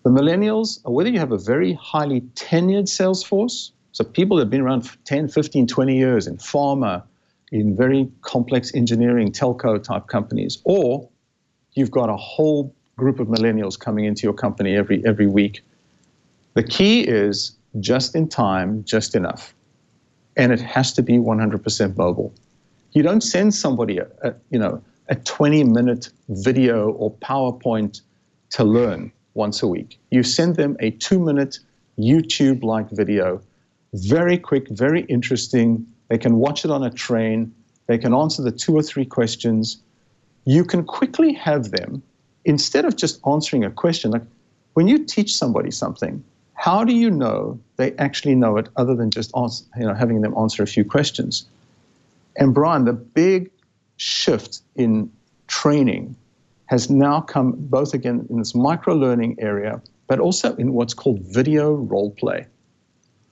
The millennials, whether you have a very highly tenured sales force, so people that have been around for 10, 15, 20 years in pharma, in very complex engineering, telco type companies, or you've got a whole group of millennials coming into your company every week. The key is just in time, just enough. And it has to be 100% mobile. You don't send somebody a 20-minute video or PowerPoint to learn once a week. You send them a 2-minute YouTube-like video, very quick, very interesting. They can watch it on a train. They can answer the 2 or 3 questions. You can quickly have them, instead of just answering a question, like when you teach somebody something, how do you know they actually know it other than just having them answer a few questions? And Brian, the big shift in training has now come both again in this micro-learning area, but also in what's called video role play,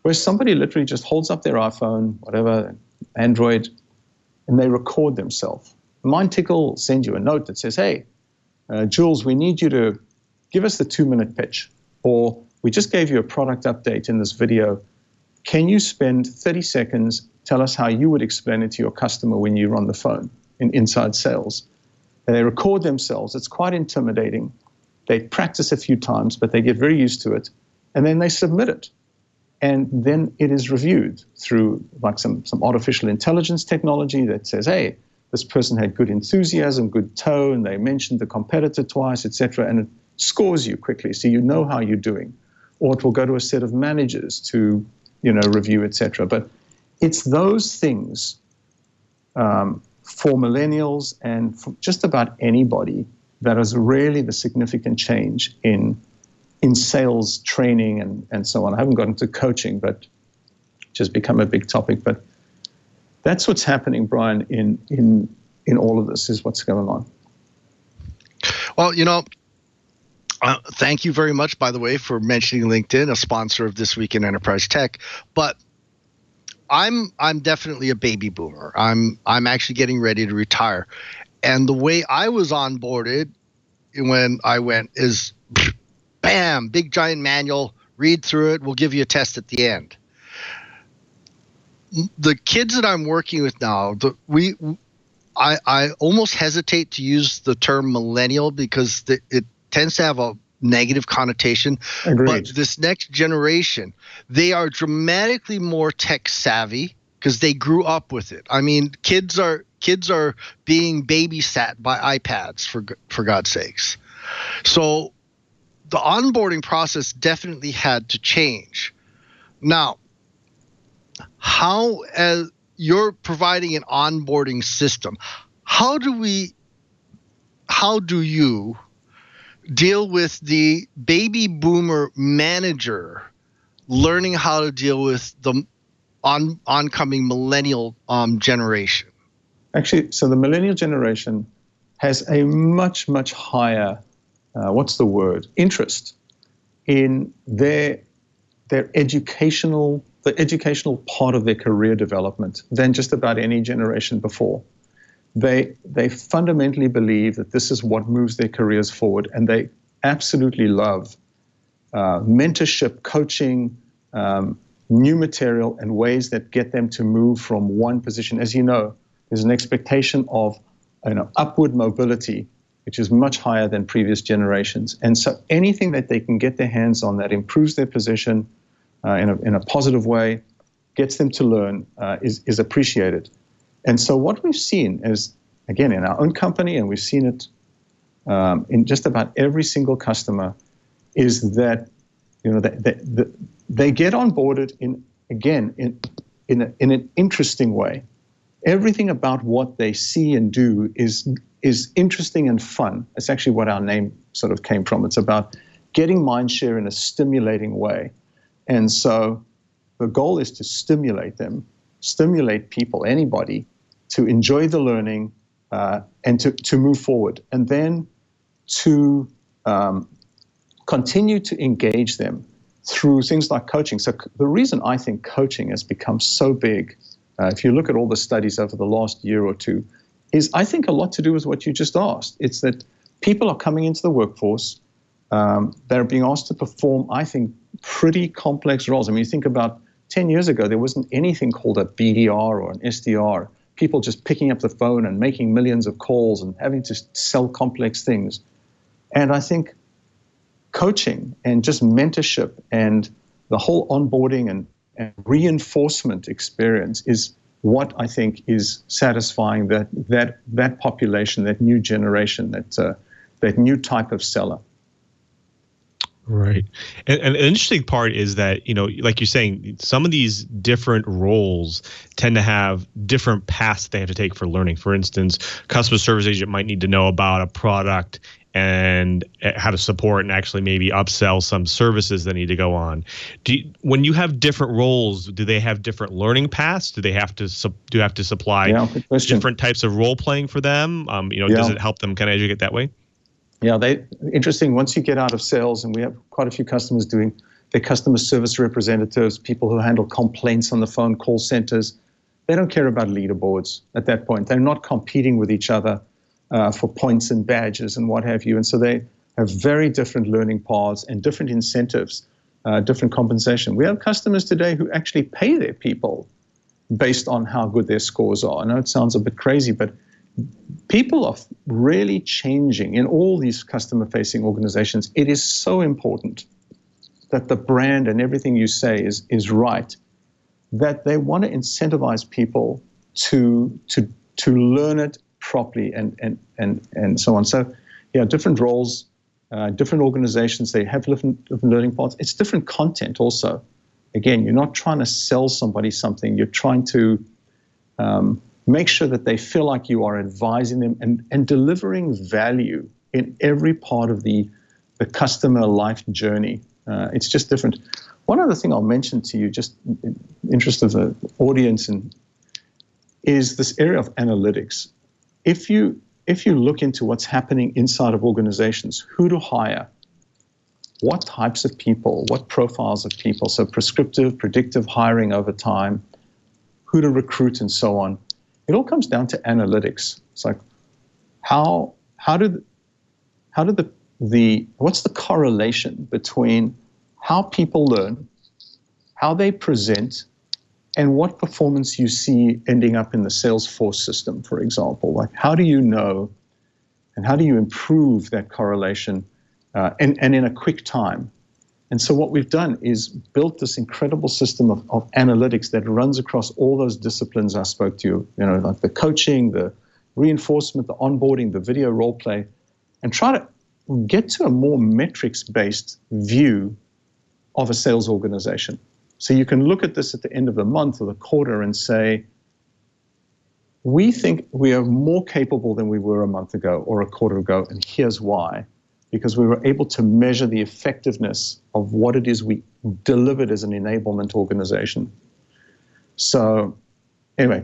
where somebody literally just holds up their iPhone, whatever, Android, and they record themselves. MindTickle will send you a note that says, hey, Jules, we need you to give us the 2-minute pitch, or we just gave you a product update in this video. Can you spend 30 seconds, tell us how you would explain it to your customer when you're on the phone in inside sales? And they record themselves. It's quite intimidating. They practice a few times, but they get very used to it. And then they submit it. And then it is reviewed through like some artificial intelligence technology that says, hey, this person had good enthusiasm, good tone, they mentioned the competitor twice, etc., and it scores you quickly so you know how you're doing. Or it will go to a set of managers to, review, etc. But it's those things for millennials and for just about anybody that is really the significant change in sales training and so on. I haven't gotten to coaching, but just become a big topic. But that's what's happening, Brian, in all of this is what's going on. Well, thank you very much, by the way, for mentioning LinkedIn, a sponsor of This Week in Enterprise Tech. But I'm definitely a baby boomer. I'm actually getting ready to retire. And the way I was onboarded when I went is, bam, big giant manual, read through it, we'll give you a test at the end. The kids that I'm working with now, I almost hesitate to use the term millennial because it tends to have a negative connotation. Agreed. But this next generation, they are dramatically more tech savvy because they grew up with it. I mean, kids are being babysat by iPads for God's sakes. So the onboarding process definitely had to change. Now, how, as you're providing an onboarding system, how do you deal with the baby boomer manager learning how to deal with the oncoming millennial generation? Actually, so the millennial generation has a much, much higher, interest in the educational part of their career development than just about any generation before. They fundamentally believe that this is what moves their careers forward, and they absolutely love mentorship, coaching, new material, and ways that get them to move from one position. As you know, there's an expectation of upward mobility, which is much higher than previous generations. And so anything that they can get their hands on that improves their position in a positive way, gets them to learn, is appreciated. And so what we've seen is, again, in our own company, and we've seen it in just about every single customer, is that they get onboarded in an interesting way. Everything about what they see and do is interesting and fun. It's actually what our name sort of came from. It's about getting mind share in a stimulating way. And so the goal is to stimulate them, stimulate people, anybody, to enjoy the learning and to move forward. And then to continue to engage them through things like coaching. So the reason I think coaching has become so big, if you look at all the studies over the last year or two, is I think a lot to do with what you just asked. It's that people are coming into the workforce. They're being asked to perform, I think, pretty complex roles. I mean, you think about 10 years ago, there wasn't anything called a BDR or an SDR. People just picking up the phone and making millions of calls and having to sell complex things. And I think coaching and just mentorship and the whole onboarding and reinforcement experience is what I think is satisfying that population, that new generation, that new type of seller. Right. And an interesting part is that, like you're saying, some of these different roles tend to have different paths they have to take for learning. For instance, customer service agent might need to know about a product and how to support and actually maybe upsell some services that need to go on. When you have different roles, do they have different learning paths? Do they have to supply different types of role playing for them? Does it help them kind of educate that way? Yeah, interesting. Once you get out of sales, and we have quite a few customers doing their customer service representatives, people who handle complaints on the phone, call centers, they don't care about leaderboards at that point. They're not competing with each other for points and badges and what have you. And so they have very different learning paths and different incentives, different compensation. We have customers today who actually pay their people based on how good their scores are. I know it sounds a bit crazy, but people are really changing in all these customer-facing organizations. It is so important that the brand and everything you say is right, that they want to incentivize people to learn it properly and so on. So, yeah, different roles, different organizations, they have different learning paths. It's different content also. Again, you're not trying to sell somebody something. You're trying to make sure that they feel like you are advising them and delivering value in every part of the customer life journey. It's just different. One other thing I'll mention to you, just in interest of the audience, is this area of analytics. If you look into what's happening inside of organizations, who to hire, what types of people, what profiles of people, so prescriptive, predictive hiring over time, who to recruit and so on, it all comes down to analytics. It's like, what's the correlation between how people learn, how they present, and what performance you see ending up in the Salesforce system, for example? Like, how do you know, and how do you improve that correlation, and in a quick time? And so what we've done is built this incredible system of analytics that runs across all those disciplines I spoke to you, like the coaching, the reinforcement, the onboarding, the video role play, and try to get to a more metrics-based view of a sales organization. So you can look at this at the end of the month or the quarter and say, we think we are more capable than we were a month ago or a quarter ago, and here's why. because we were able to measure the effectiveness of what it is we delivered as an enablement organization. So anyway,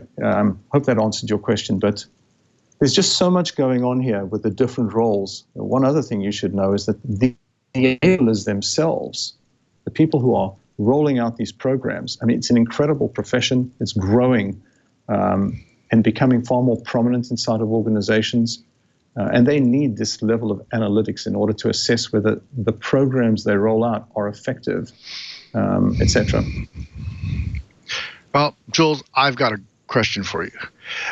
hope that answered your question, but there's just so much going on here with the different roles. One other thing you should know is that the enablers themselves, the people who are rolling out these programs, I mean, it's an incredible profession. It's growing and becoming far more prominent inside of organizations. And they need this level of analytics in order to assess whether the programs they roll out are effective, etc. Well, Jules, I've got a question for you.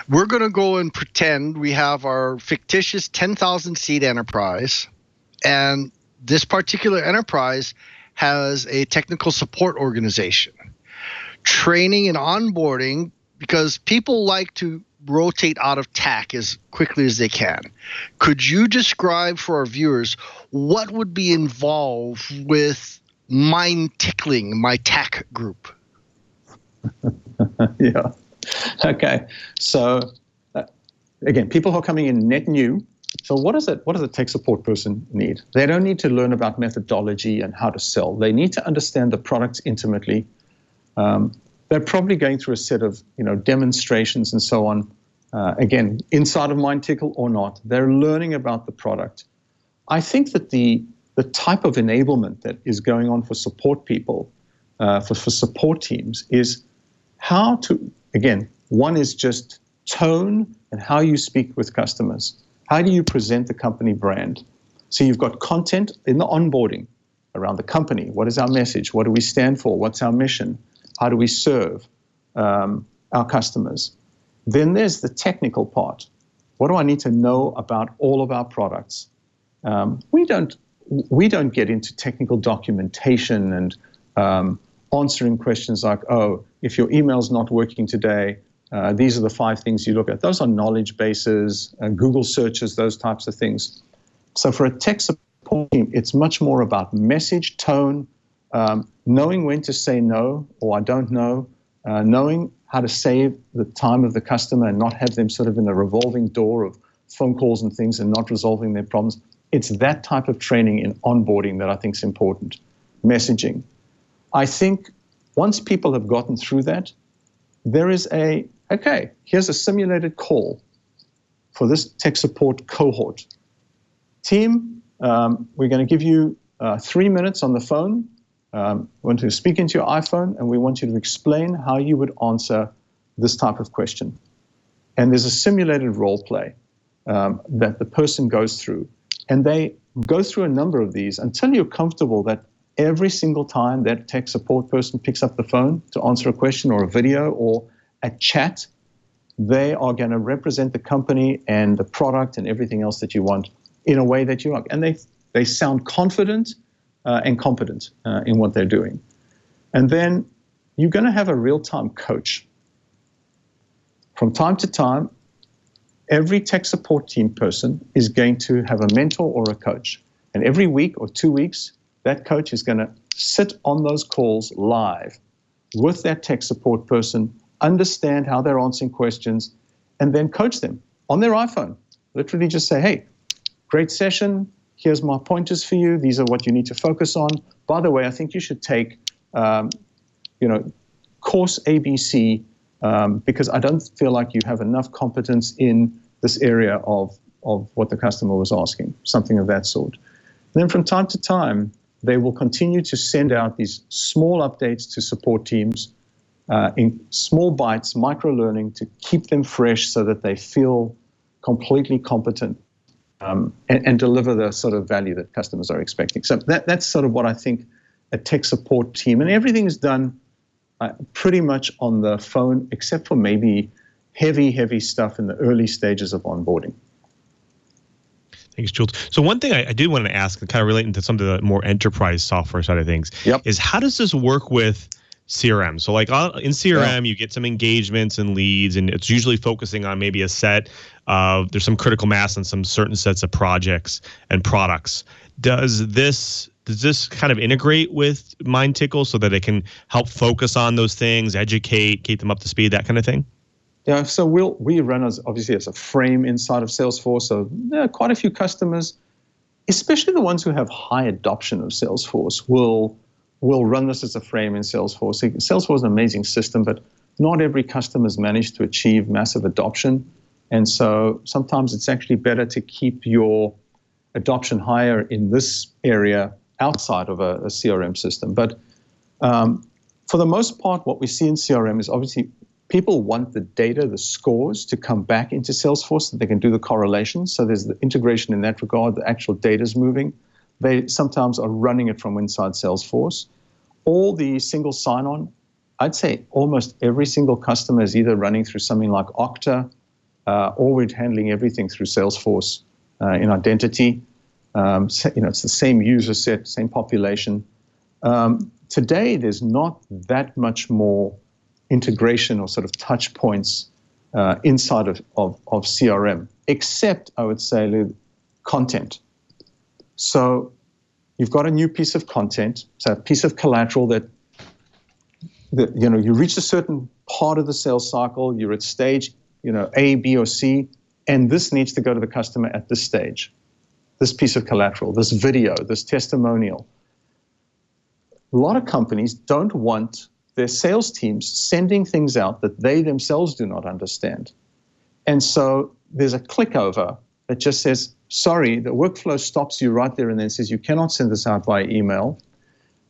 We're going to go and pretend we have our fictitious 10,000 seat enterprise, and this particular enterprise has a technical support organization, training and onboarding, because people like to rotate out of TAC as quickly as they can. Could you describe for our viewers what would be involved with MindTickling, my TAC group? Yeah. Okay. So again, people who are coming in net new. So what does a tech support person need? They don't need to learn about methodology and how to sell. They need to understand the products intimately. They're probably going through a set of demonstrations and so on. Again, inside of MindTickle or not, they're learning about the product. I think that the type of enablement that is going on for support people, for support teams, is how to, again, one is just tone and how you speak with customers. How do you present the company brand? So you've got content in the onboarding around the company. What is our message? What do we stand for? What's our mission? How do we serve our customers? Then there's the technical part. What do I need to know about all of our products? We don't get into technical documentation and answering questions like, oh, if your email's not working today, these are the 5 things you look at. Those are knowledge bases, Google searches, those types of things. So for a tech support team, it's much more about message, tone, knowing when to say no or I don't know, knowing how to save the time of the customer and not have them sort of in a revolving door of phone calls and things and not resolving their problems. It's that type of training in onboarding that I think is important. Messaging. I think once people have gotten through that, there is okay, here's a simulated call for this tech support cohort. Team, we're going to give you 3 minutes on the phone. We want to speak into your iPhone, and we want you to explain how you would answer this type of question. And there's a simulated role play that the person goes through. And they go through a number of these until you're comfortable that every single time that tech support person picks up the phone to answer a question or a video or a chat, they are going to represent the company and the product and everything else that you want in a way that you like. And they sound confident and competent in what they're doing. And then you're going to have a real-time coach. From time to time, every tech support team person is going to have a mentor or a coach. And every week or 2 weeks, that coach is going to sit on those calls live with that tech support person, understand how they're answering questions, and then coach them on their iPhone. Literally just say, hey, great session. Here's my pointers for you. These are what you need to focus on. By the way, I think you should take, course ABC because I don't feel like you have enough competence in this area of what the customer was asking, something of that sort. And then from time to time, they will continue to send out these small updates to support teams in small bites, micro-learning to keep them fresh so that they feel completely competent and deliver the sort of value that customers are expecting. So that's sort of what I think a tech support team, and everything is done pretty much on the phone, except for maybe heavy stuff in the early stages of onboarding. Thanks, Jules. So one thing I did want to ask, kind of relating to some of the more enterprise software side of things, is how does this work with CRM? So like in CRM, you get some engagements and leads, and it's usually focusing on maybe a set of, there's some critical mass on some certain sets of projects and products. Does this kind of integrate with MindTickle so that it can help focus on those things, educate, keep them up to speed, that kind of thing? Yeah, so we run obviously as a frame inside of Salesforce. So there are quite a few customers especially the ones who have high adoption of Salesforce, will run this as a frame in Salesforce. Salesforce is an amazing system, but not every customer has managed to achieve massive adoption. And so sometimes it's actually better to keep your adoption higher in this area outside of a CRM system. But for the most part, what we see in CRM is obviously people want the data, the scores, to come back into Salesforce so they can do the correlations. So there's the integration in that regard. The actual data is moving. They sometimes are running it from inside Salesforce. All the single sign-on, I'd say almost every single customer is either running through something like Okta, or we're handling everything through Salesforce in identity. It's the same user set, same population. Today, there's not that much more integration or sort of touch points inside of CRM, except, I would say, Lou, content. So you've got a new piece of content, so a piece of collateral that you reach a certain part of the sales cycle, you're at stage, A, B, or C, and this needs to go to the customer at this stage. This piece of collateral, this video, this testimonial. A lot of companies don't want their sales teams sending things out that they themselves do not understand. And so there's a click over that just says, sorry, the workflow stops you right there and then says, you cannot send this out by email.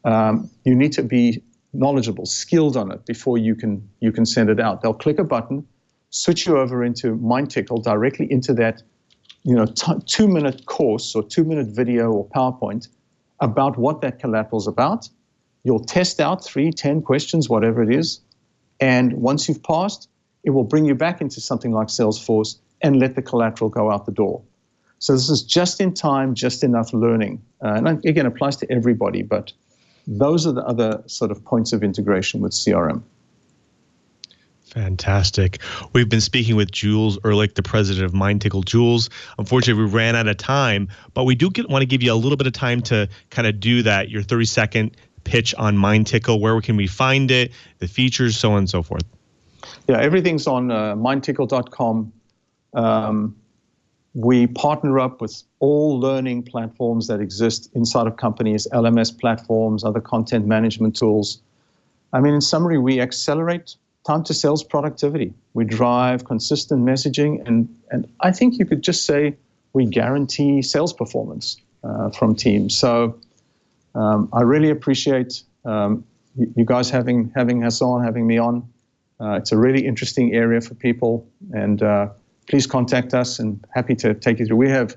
You need to be knowledgeable, skilled on it before you can send it out. They'll click a button, switch you over into MindTickle, directly into that 2-minute course or 2-minute video or PowerPoint about what that collateral is about. You'll test out 3, 10 questions, whatever it is. And once you've passed, it will bring you back into something like Salesforce and let the collateral go out the door. So this is just in time, just enough learning. And again, it applies to everybody, but those are the other sort of points of integration with CRM. Fantastic. We've been speaking with Jules Ehrlich, the president of MindTickle. Jules, unfortunately, we ran out of time, but we do want to give you a little bit of time to kind of do that, your 30-second pitch on MindTickle. Where can we find it, the features, so on and so forth? Yeah, everything's on mindtickle.com. We partner up with all learning platforms that exist inside of companies, LMS platforms, other content management tools. I mean, in summary, we accelerate time to sales productivity. We drive consistent messaging, and I think you could just say we guarantee sales performance from teams. So I really appreciate you guys having us on, having me on. It's a really interesting area for people, and please contact us, and happy to take you through. We have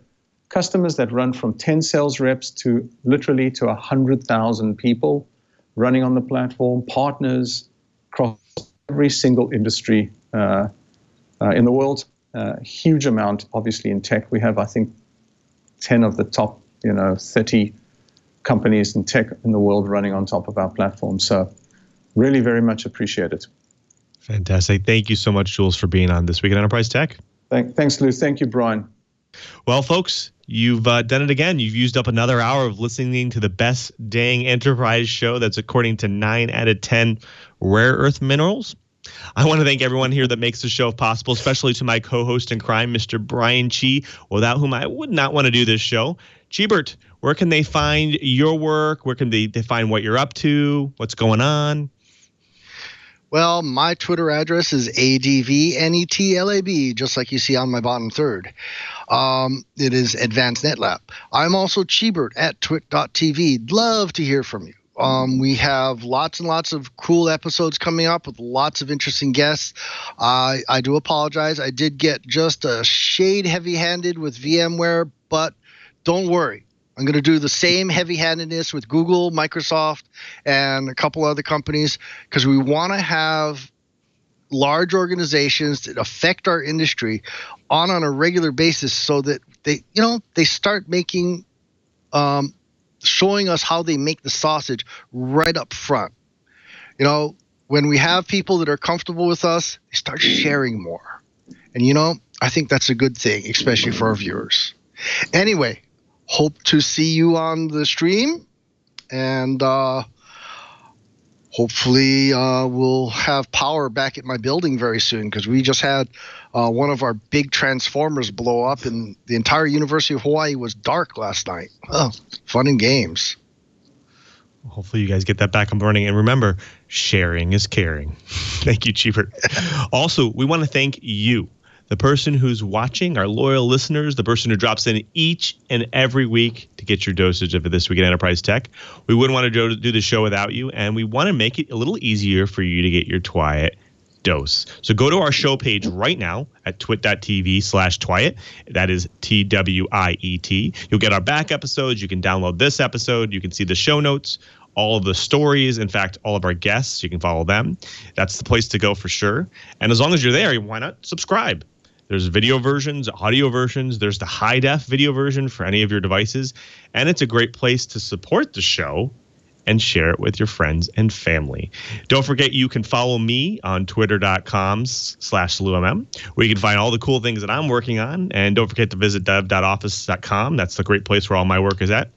customers that run from 10 sales reps to literally to 100,000 people running on the platform, partners across every single industry in the world. Huge amount, obviously, in tech. We have, I think, 10 of the top 30 companies in tech in the world running on top of our platform. So really very much appreciate it. Fantastic. Thank you so much, Jules, for being on This Week in Enterprise Tech. Thanks, Lou. Thank you, Brian. Well, folks, you've done it again. You've used up another hour of listening to the best dang enterprise show that's according to 9 out of 10 rare earth minerals. I want to thank everyone here that makes the show possible, especially to my co-host in crime, Mr. Brian Chi, without whom I would not want to do this show. Chibert, where can they find your work? Where can they find what you're up to? What's going on? Well, my Twitter address is ADVNETLAB, just like you see on my bottom third. It is Advanced NetLab. I'm also Chibert at twit.tv. Love to hear from you. We have lots and lots of cool episodes coming up with lots of interesting guests. I do apologize. I did get just a shade heavy-handed with VMware, but don't worry. I'm going to do the same heavy-handedness with Google, Microsoft, and a couple other companies, because we want to have large organizations that affect our industry on a regular basis, so that they start making showing us how they make the sausage right up front. When we have people that are comfortable with us, they start sharing more. And I think that's a good thing, especially for our viewers. Anyway, hope to see you on the stream, and hopefully we'll have power back at my building very soon, because we just had one of our big transformers blow up, and the entire University of Hawaii was dark last night. Oh, fun and games. Hopefully you guys get that back up running. And remember, sharing is caring. Thank you, Cheever. Also, we want to thank you, the person who's watching, our loyal listeners, the person who drops in each and every week to get your dosage of This Week in Enterprise Tech. We wouldn't want to do the show without you, and we want to make it a little easier for you to get your Twiat dose. So go to our show page right now at twit.tv/Twiat. That is TWIET. You'll get our back episodes. You can download this episode. You can see the show notes, all of the stories. In fact, all of our guests, you can follow them. That's the place to go for sure. And as long as you're there, why not subscribe? There's video versions, audio versions. There's the high def video version for any of your devices. And it's a great place to support the show and share it with your friends and family. Don't forget, you can follow me on twitter.com/LouMM, where you can find all the cool things that I'm working on. And don't forget to visit dev.office.com. That's the great place where all my work is at.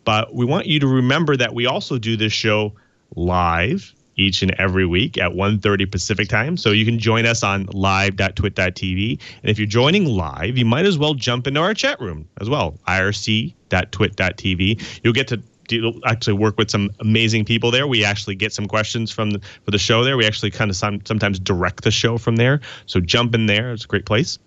But we want you to remember that we also do this show live each and every week at 1:30 Pacific time. So you can join us on live.twit.tv. And if you're joining live, you might as well jump into our chat room as well, irc.twit.tv. You'll get to actually work with some amazing people there. We actually get some questions for the show there. We actually kind of sometimes direct the show from there. So jump in there. It's a great place.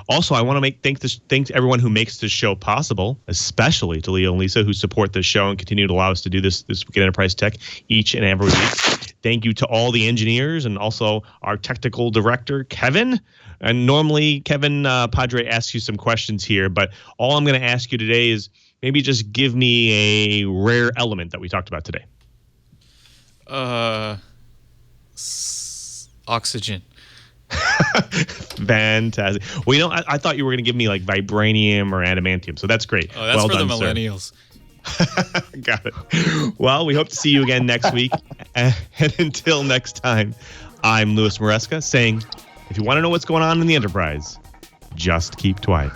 Also, I want to thank everyone who makes this show possible, especially to Leo and Lisa, who support this show and continue to allow us to do this Week in Enterprise Tech each and every week. Thank you to all the engineers and also our technical director, Kevin. And normally, Kevin Padre asks you some questions here, but all I'm going to ask you today is maybe just give me a rare element that we talked about today. Oxygen. Fantastic. Well, I thought you were going to give me like vibranium or adamantium, so that's great. Oh, that's well for done, the millennials. Got it. Well, we hope to see you again next week. And until next time, I'm Louis Maresca saying, if you want to know what's going on in the Enterprise, just keep Twiat.